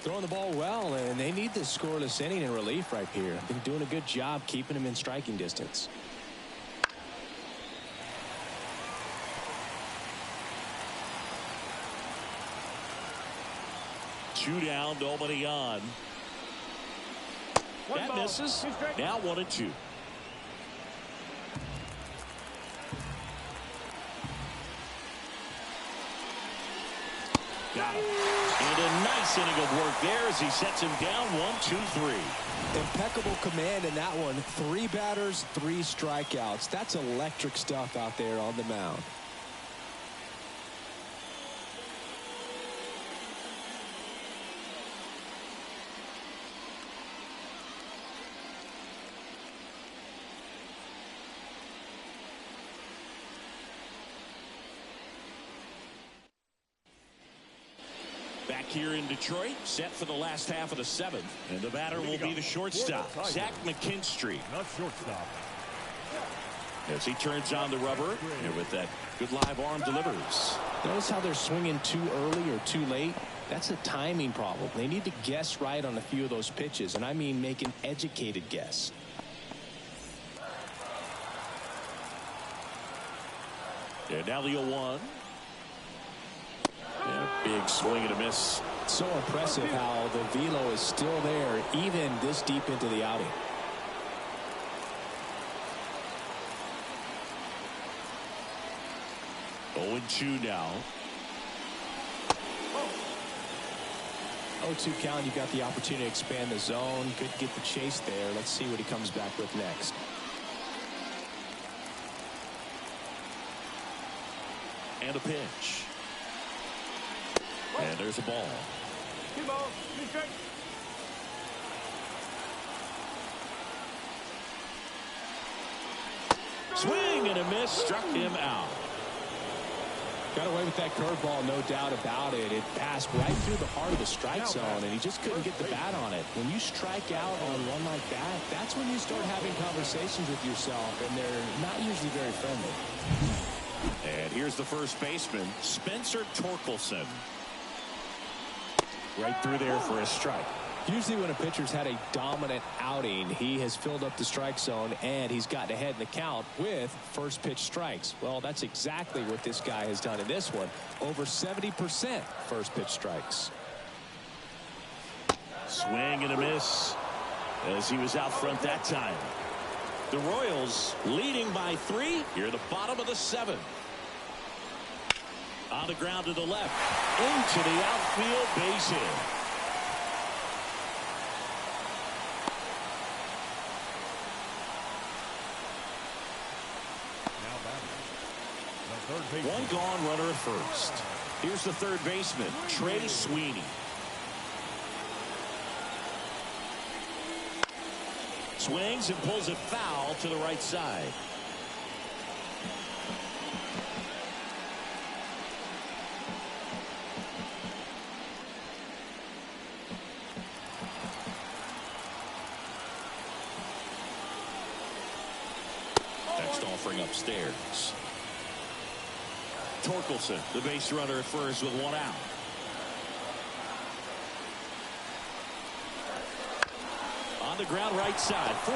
Throwing the ball well, and they need this scoreless inning in relief right here. Been doing a good job keeping him in striking distance. Two down, nobody on. That misses. Now 1-2. Got him. And a nice inning of work there as he sets him down. 1-2-3. Impeccable command in that one. 3 batters, 3 strikeouts. That's electric stuff out there on the mound. Back here in Detroit, set for the last half of the 7th. And the batter will be the shortstop, Zach McKinstry. Not shortstop. As he turns on the rubber, and with that good live arm delivers. Notice how they're swinging too early or too late. That's a timing problem. They need to guess right on a few of those pitches, and I mean make an educated guess. And now the 0-1. And a big swing and a miss. So impressive how the velo is still there even this deep into the outing. Oh, 0-2 now. 0-2 count. You've got the opportunity to expand the zone. Could get the chase there. Let's see what he comes back with next. And a pitch. And there's a ball. 2 balls, 2 strikes. Swing and a miss. Struck him out. Got away with that curveball, no doubt about it. It passed right through the heart of the strike zone, and he just couldn't get the bat on it. When you strike out on one like that, that's when you start having conversations with yourself, and they're not usually very friendly. And here's the first baseman, Spencer Torkelson. Right through there for a strike. Usually when a pitcher's had a dominant outing, he has filled up the strike zone and he's gotten ahead in the count with first pitch strikes. Well, that's exactly what this guy has done in this one. Over 70% first pitch strikes. Swing and a miss as he was out front that time. The Royals leading by 3 here at the bottom of the 7th. On the ground to the left. Into the outfield, base hit. Now batting. The third baseman. One gone, runner at first. Here's the third baseman, Trey Sweeney. Swings and pulls it foul to the right side. Next offering upstairs. Torkelson, the base runner at first with one out. On the ground right side. 4,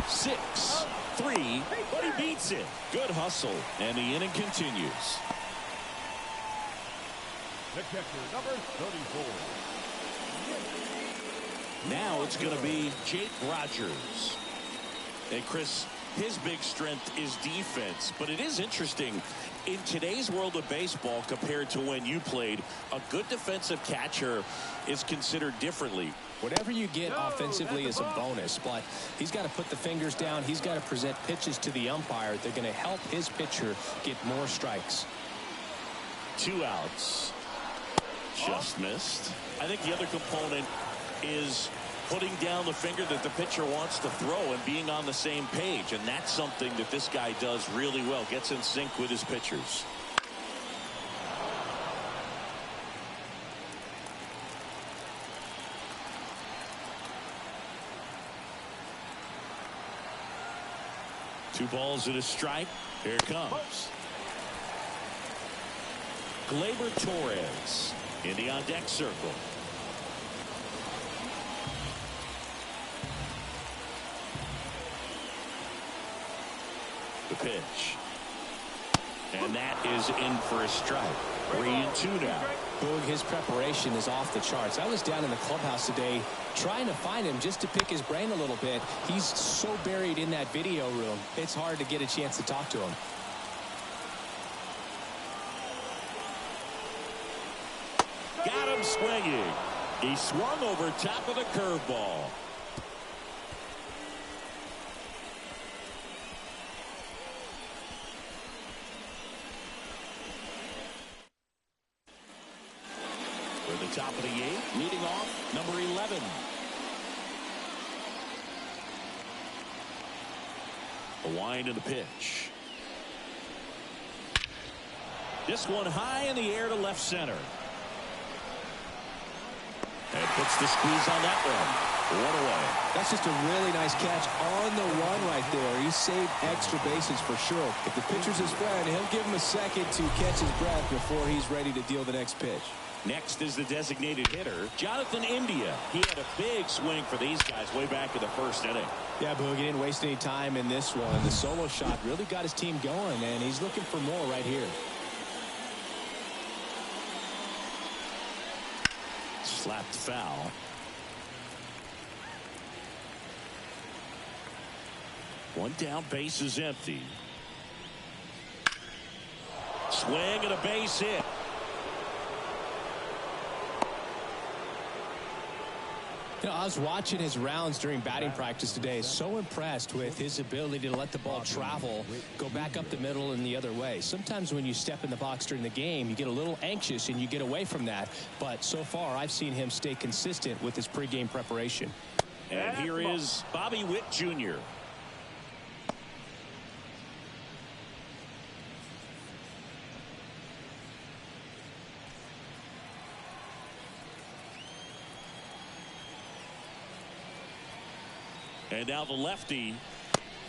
6, 3, but he beats it. Good hustle, and the inning continues. The catcher, number 34. Now it's going to be Jake Rogers. And Chris, his big strength is defense, but it is interesting in today's world of baseball compared to when you played. A good defensive catcher is considered differently. Whatever you get offensively is a bonus, but he's got to put the fingers down. He's got to present pitches to the umpire. They're going to help his pitcher get more strikes. 2 outs. Just missed. I think the other component is putting down the finger that the pitcher wants to throw and being on the same page, and that's something that this guy does really well. Gets in sync with his pitchers. Two balls and a strike. Here it comes. Gleyber Torres in the on deck circle. The pitch. And that is in for a strike. 3-2 now. Boog, his preparation is off the charts. I was down in the clubhouse today trying to find him just to pick his brain a little bit. He's so buried in that video room, it's hard to get a chance to talk to him. Got him swinging. He swung over top of the curveball. For the top of the 8th, leading off, number 11. A wind in the pitch. This one high in the air to left center. And puts the squeeze on that one. 1 away. That's just a really nice catch on the run right there. He saved extra bases for sure. If the pitcher's his friend, he'll give him a second to catch his breath before he's ready to deal the next pitch. Next is the designated hitter, Jonathan India. He had a big swing for these guys way back in the first inning. Yeah, Boog, he didn't waste any time in this one. The solo shot really got his team going, and he's looking for more right here. Slapped foul. One down, base is empty. Swing and a base hit. You know, I was watching his rounds during batting practice today. So impressed with his ability to let the ball travel, go back up the middle and the other way. Sometimes when you step in the box during the game, you get a little anxious and you get away from that. But so far, I've seen him stay consistent with his pregame preparation. And here is Bobby Witt Jr. And now the lefty,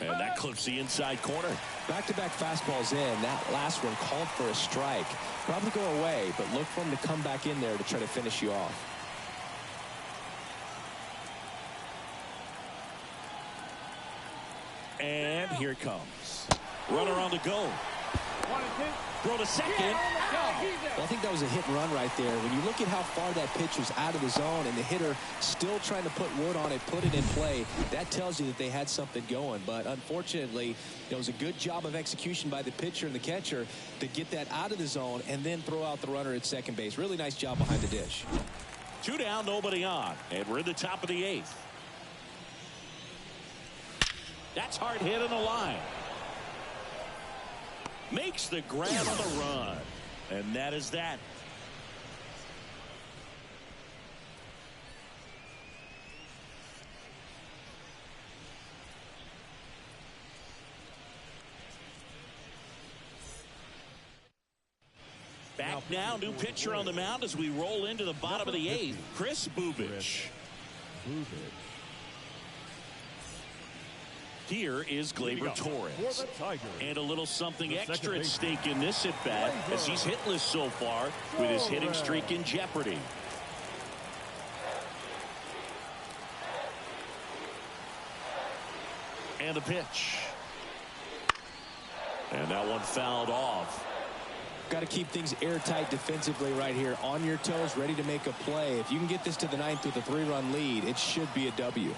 and that clips the inside corner. Back-to-back fastballs in. That last one called for a strike. Probably go away, but look for him to come back in there to try to finish you off. And here it comes. Runner on the go. Throw to second. Well, I think that was a hit and run right there. When you look at how far that pitch was out of the zone and the hitter still trying to put wood on it, put it in play, that tells you that they had something going. But unfortunately, it was a good job of execution by the pitcher and the catcher to get that out of the zone and then throw out the runner at second base. Really nice job behind the dish. 2 down, nobody on. And we're in the top of the 8th. That's hard hit on the line. Makes the grab on the run. And that is that. Back now, new pitcher on the mound as we roll into the bottom of the 8th. Kris Bubic. Here is Gleyber Torres. And a little something extra at stake in this at-bat as he's hitless so far with his hitting streak in jeopardy. And the pitch. And that one fouled off. Got to keep things airtight defensively right here. On your toes, ready to make a play. If you can get this to the 9th with a 3-run lead, it should be a W.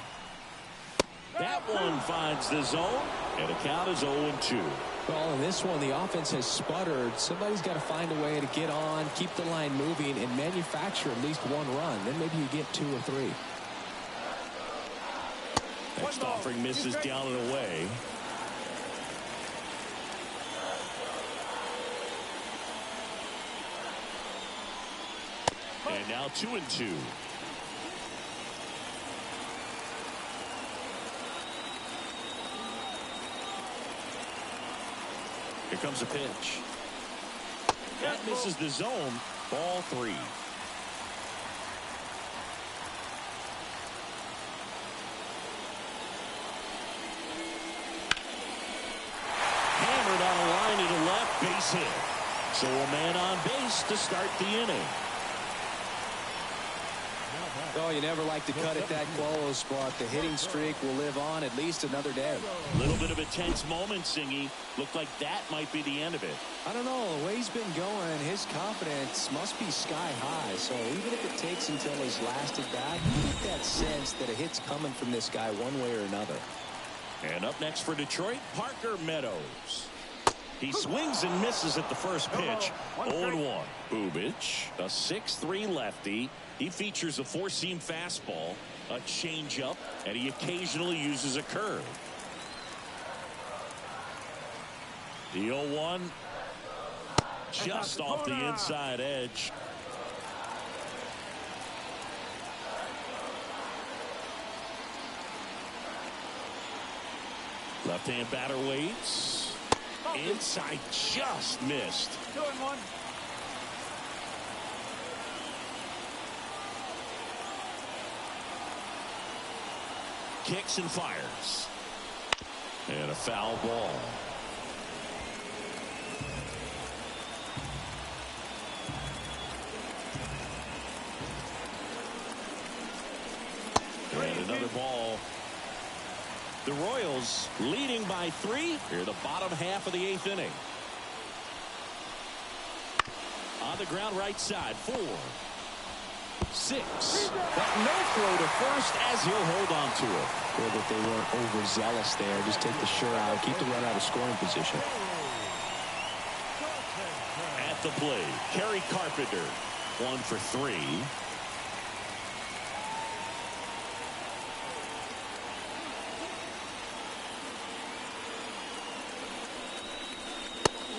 That one finds the zone, and the count is 0-2. Well, in this one, the offense has sputtered. Somebody's got to find a way to get on, keep the line moving, and manufacture at least 1 run. Then maybe you get 2 or 3. Next offering misses down and away. And now 2-2. Here comes a pitch. That misses the zone. Ball 3. Hammered on a line to the left, base hit. So a man on base to start the inning. Oh, you never like to cut it that close, but the hitting streak will live on at least another day. A little bit of a tense moment, Singy. Looked like that might be the end of it. I don't know. The way he's been going, his confidence must be sky high. So even if it takes until his last at bat, you get that sense that a hit's coming from this guy one way or another. And up next for Detroit, Parker Meadows. He swings and misses at the first pitch. 0-1. Bubic, a 6'3" lefty. He features a 4-seam fastball, a changeup, and he occasionally uses a curve. The 0-1 just off the inside edge. Left-hand batter waits. Inside, just missed. 2-1. Kicks and fires. And a foul ball. And another ball. The Royals leading by 3 here the bottom half of the 8th inning. On the ground right side, 4, 6. But no throw to first as he'll hold on to it. Good that they weren't overzealous there. Just take the sure out. Keep the run out of scoring position. At the plate, Kerry Carpenter, 1 for 3.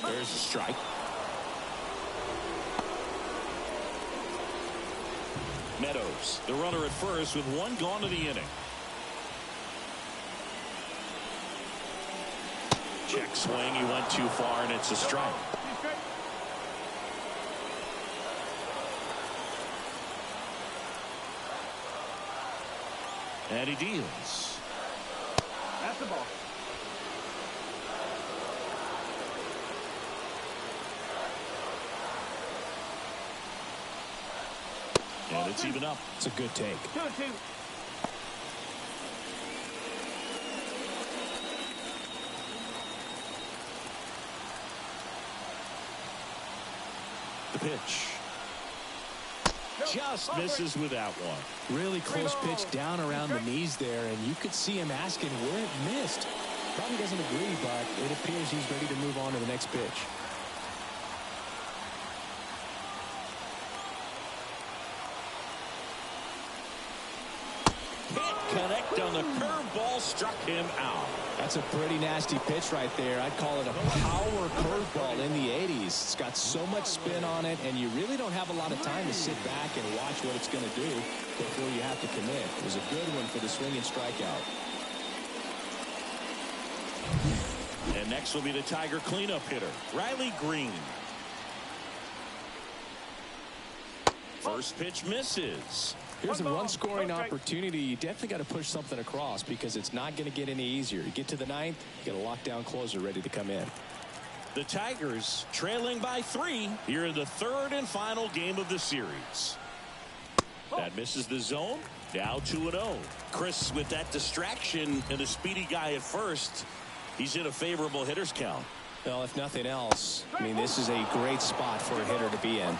There's a strike. Meadows, the runner at first with 1 gone to the inning. Check swing. He went too far, and it's a strike. And he deals. That's the ball. And it's even up. It's a good take. 2-2. The pitch. Just misses with that one. Really close pitch down around the knees there, and you could see him asking where it missed. Probably doesn't agree, but it appears he's ready to move on to the next pitch. Connect on the curveball, struck him out. That's a pretty nasty pitch right there. I'd call it a power curveball in the 80s. It's got so much spin on it, and you really don't have a lot of time to sit back and watch what it's going to do before you have to commit. It was a good one for the swing and strikeout. And next will be the Tiger cleanup hitter, Riley Green. First pitch misses. Here's a run-scoring opportunity. You definitely got to push something across because it's not going to get any easier. You get to the ninth, you got a lockdown closer ready to come in. The Tigers trailing by 3 here in the third and final game of the series. That misses the zone. Now 2-0. Chris, with that distraction and a speedy guy at first, he's in a favorable hitter's count. Well, if nothing else, I mean, this is a great spot for a hitter to be in.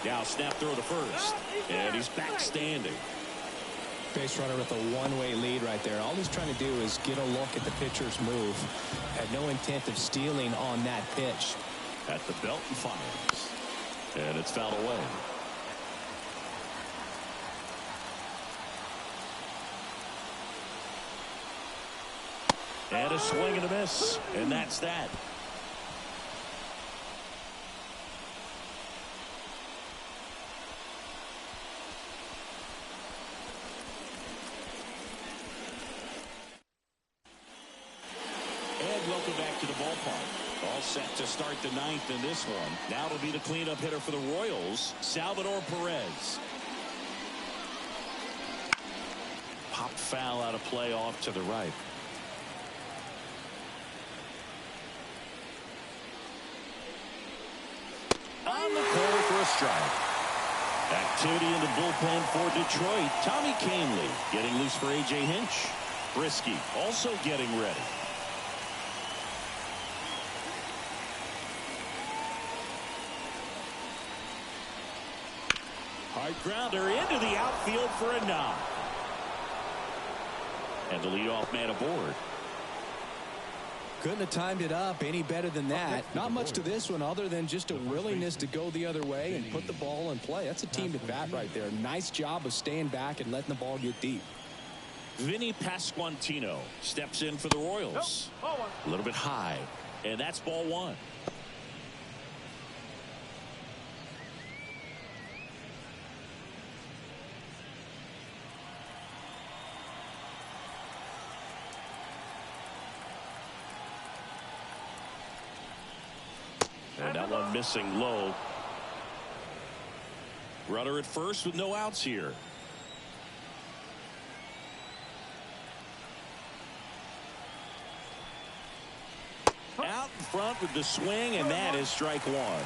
Now snap throw to first, and he's back standing. Base runner with a one-way lead right there. All he's trying to do is get a look at the pitcher's move. Had no intent of stealing on that pitch. At the belt and fires, and it's fouled away. And a swing and a miss, and that's that. And welcome back to the ballpark. All set to start the ninth in this one. Now it'll be the cleanup hitter for the Royals, Salvador Perez. Popped foul out of play off to the right. On the corner for a strike. Activity in the bullpen for Detroit. Tommy Kahnle getting loose for A.J. Hinch. Brisky also getting ready. Hard grounder into the outfield for a knock. And the leadoff man aboard. Couldn't have timed it up any better than that. Not much to this one other than just a willingness to go the other way and put the ball in play. That's a team at bat right there. Nice job of staying back and letting the ball get deep. Vinny Pasquantino steps in for the Royals. A little bit high, and that's ball one. And that one missing low. Runner at first with no outs here. Out in front with the swing, and that is strike one.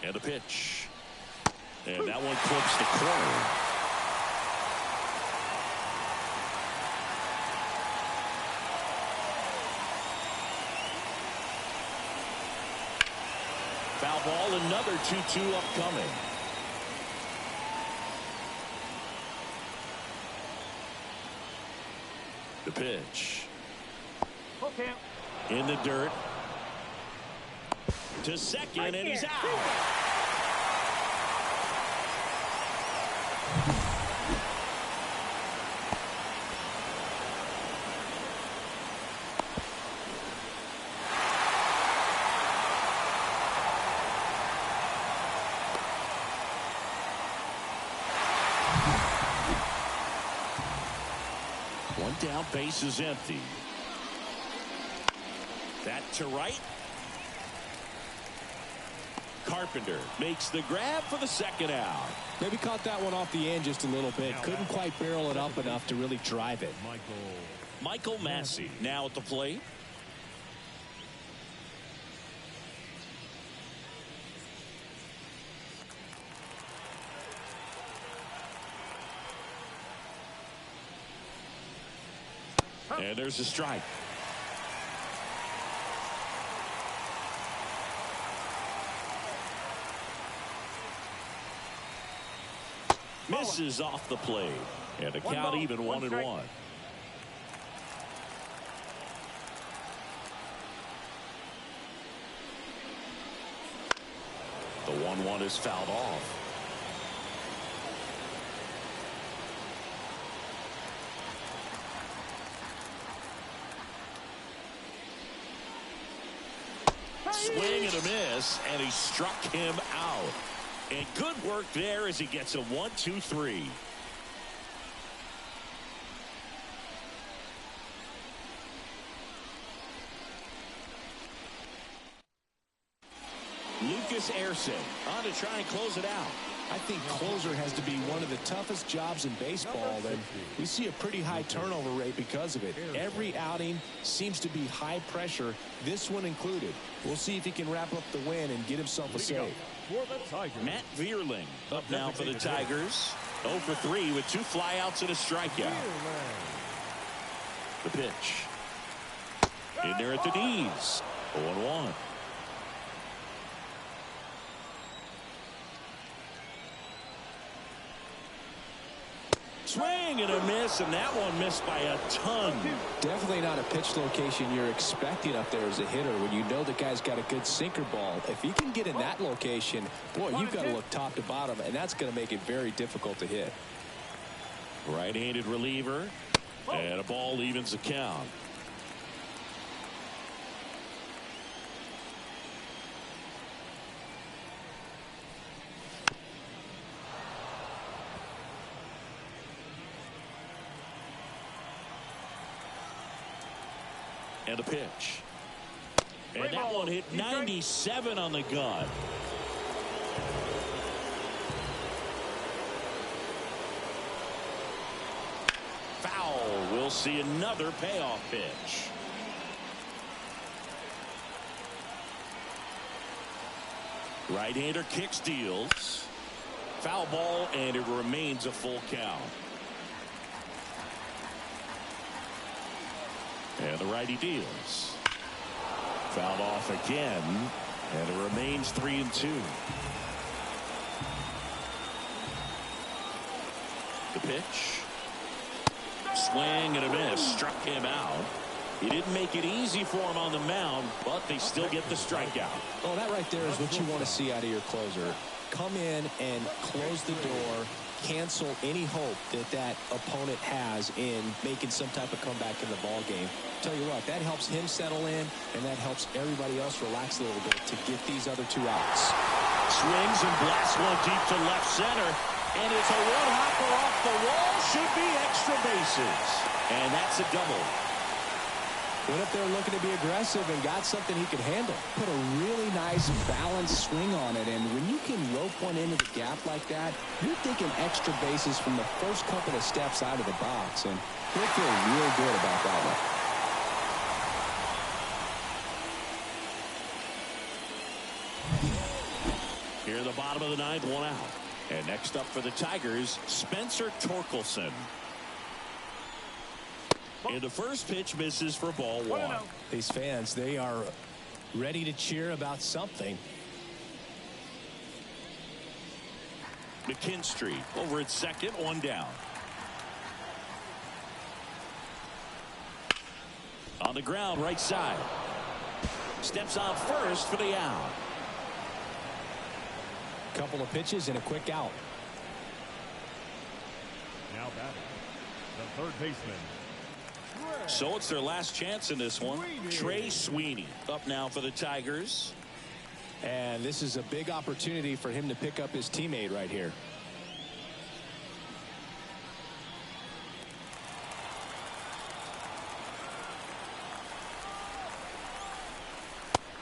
And the pitch. And that one clips the corner. Foul ball, another 2-2 upcoming. The pitch. Okay. In the dirt. To second, and he's out. One down, base is empty. That to right. Carpenter makes the grab for the second out. Maybe caught that one off the end just a little bit. Couldn't quite barrel it up enough to really drive it. Michael Massey now at the plate. And there's a strike. Misses off the plate. And the count even 1-1. The 1-1 is fouled off. Swing and a miss, and he struck him out. And good work there as he gets a 1-2-3. Lucas Erceg on to try and close it out. I think closer has to be one of the toughest jobs in baseball, and we see a pretty high turnover rate because of it. Every outing seems to be high pressure, this one included. We'll see if he can wrap up the win and get himself a save. Matt Vierling up now for the Tigers. 0 for 3 with 2 flyouts and a strikeout. The pitch. In there at the knees. 0-1. Swing and a miss, and that one missed by a ton. Definitely not a pitch location you're expecting up there as a hitter when you know the guy's got a good sinker ball. If he can get in that location, boy, you've got to look top to bottom, and that's going to make it very difficult to hit. Right-handed reliever, and a ball evens the count. And a pitch. And that one hit 97 on the gun. Foul. We'll see another payoff pitch. Right-hander kicks, deals. Foul ball, and it remains a full count. And the righty deals. Fouled off again, and it remains 3-2. The pitch. Swing and a miss. Struck him out. He didn't make it easy for him on the mound, but they still get the strikeout. Oh, that right there is what you want to see out of your closer. Come in and close the door. Cancel any hope that that opponent has in making some type of comeback in the ball game. Tell you what, that helps him settle in, and that helps everybody else relax a little bit to get these other 2 outs. Swings and blasts one deep to left center, and it's a one-hopper off the wall. Should be extra bases, and that's a double. What if they're looking to be aggressive and got something he could handle? Put a really nice balanced swing on it, and when you can rope one into the gap like that, you're thinking extra bases from the first couple of steps out of the box, and he'll feel real good about that one. Here in the bottom of the 9th, 1 out. And next up for the Tigers, Spencer Torkelson. And the first pitch misses for ball 1. These fans, they are ready to cheer about something. McKinstry over at second, 1 down. On the ground, right side. Steps on first for the out. Couple of pitches and a quick out. Now batting, the third baseman. So it's their last chance in this one. Trey Sweeney up now for the Tigers. And this is a big opportunity for him to pick up his teammate right here.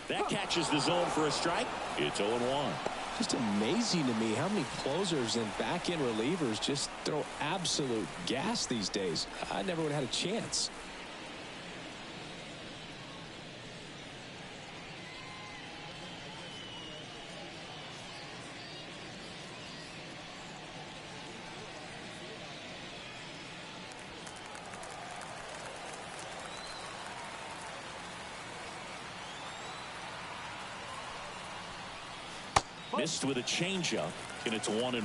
That catches the zone for a strike. It's 0-1. Just amazing to me how many closers and back-end relievers just throw absolute gas these days. I never would have had a chance. Missed with a changeup, and it's 1-1.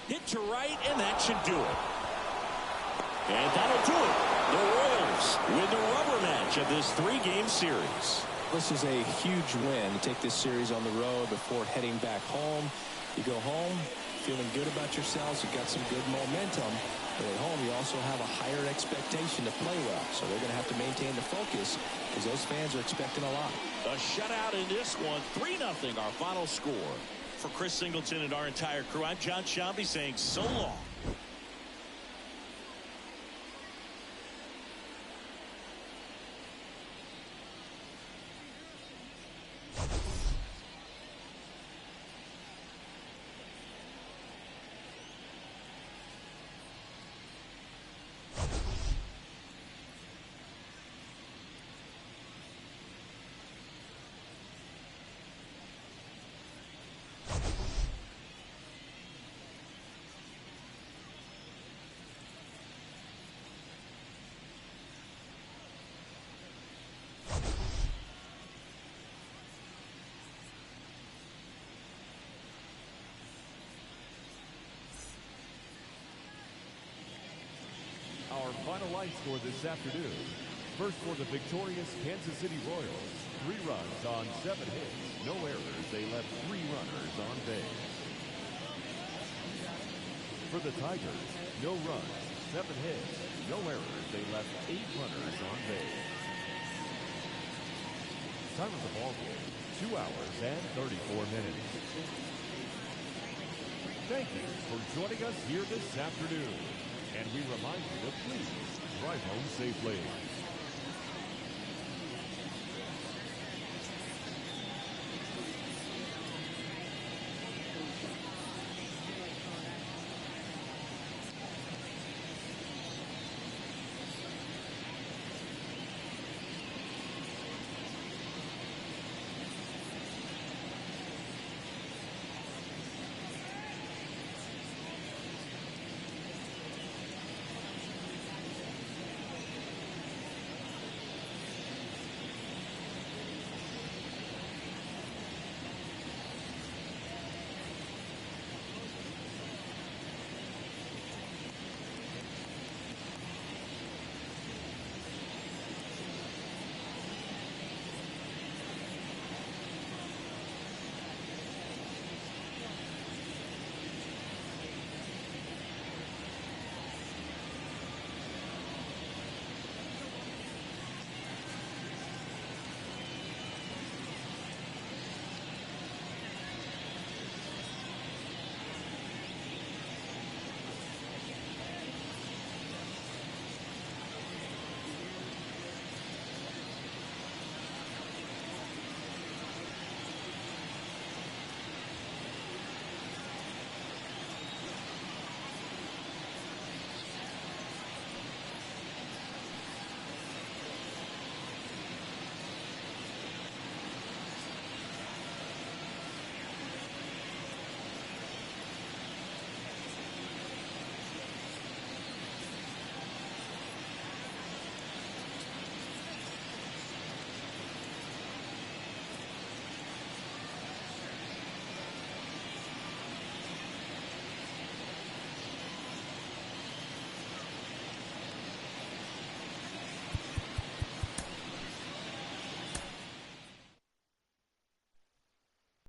Hit to right, and that should do it. And that'll do it. The Royals win the rubber match of this 3-game series. This is a huge win to take this series on the road before heading back home. You go home feeling good about yourselves. You've got some good momentum. But at home, you also have a higher expectation to play well. So they're going to have to maintain the focus because those fans are expecting a lot. A shutout in this one, 3-0 our final score. For Chris Singleton and our entire crew, I'm John Sciambi saying so long. line score this afternoon. First for the victorious Kansas City Royals. 3 runs on 7 hits. No errors. They left 3 runners on base. For the Tigers, no runs, 7 hits. No errors. They left 8 runners on base. Time of the ball game, 2 hours and 34 minutes. Thank you for joining us here this afternoon. And we remind you to please drive home safely.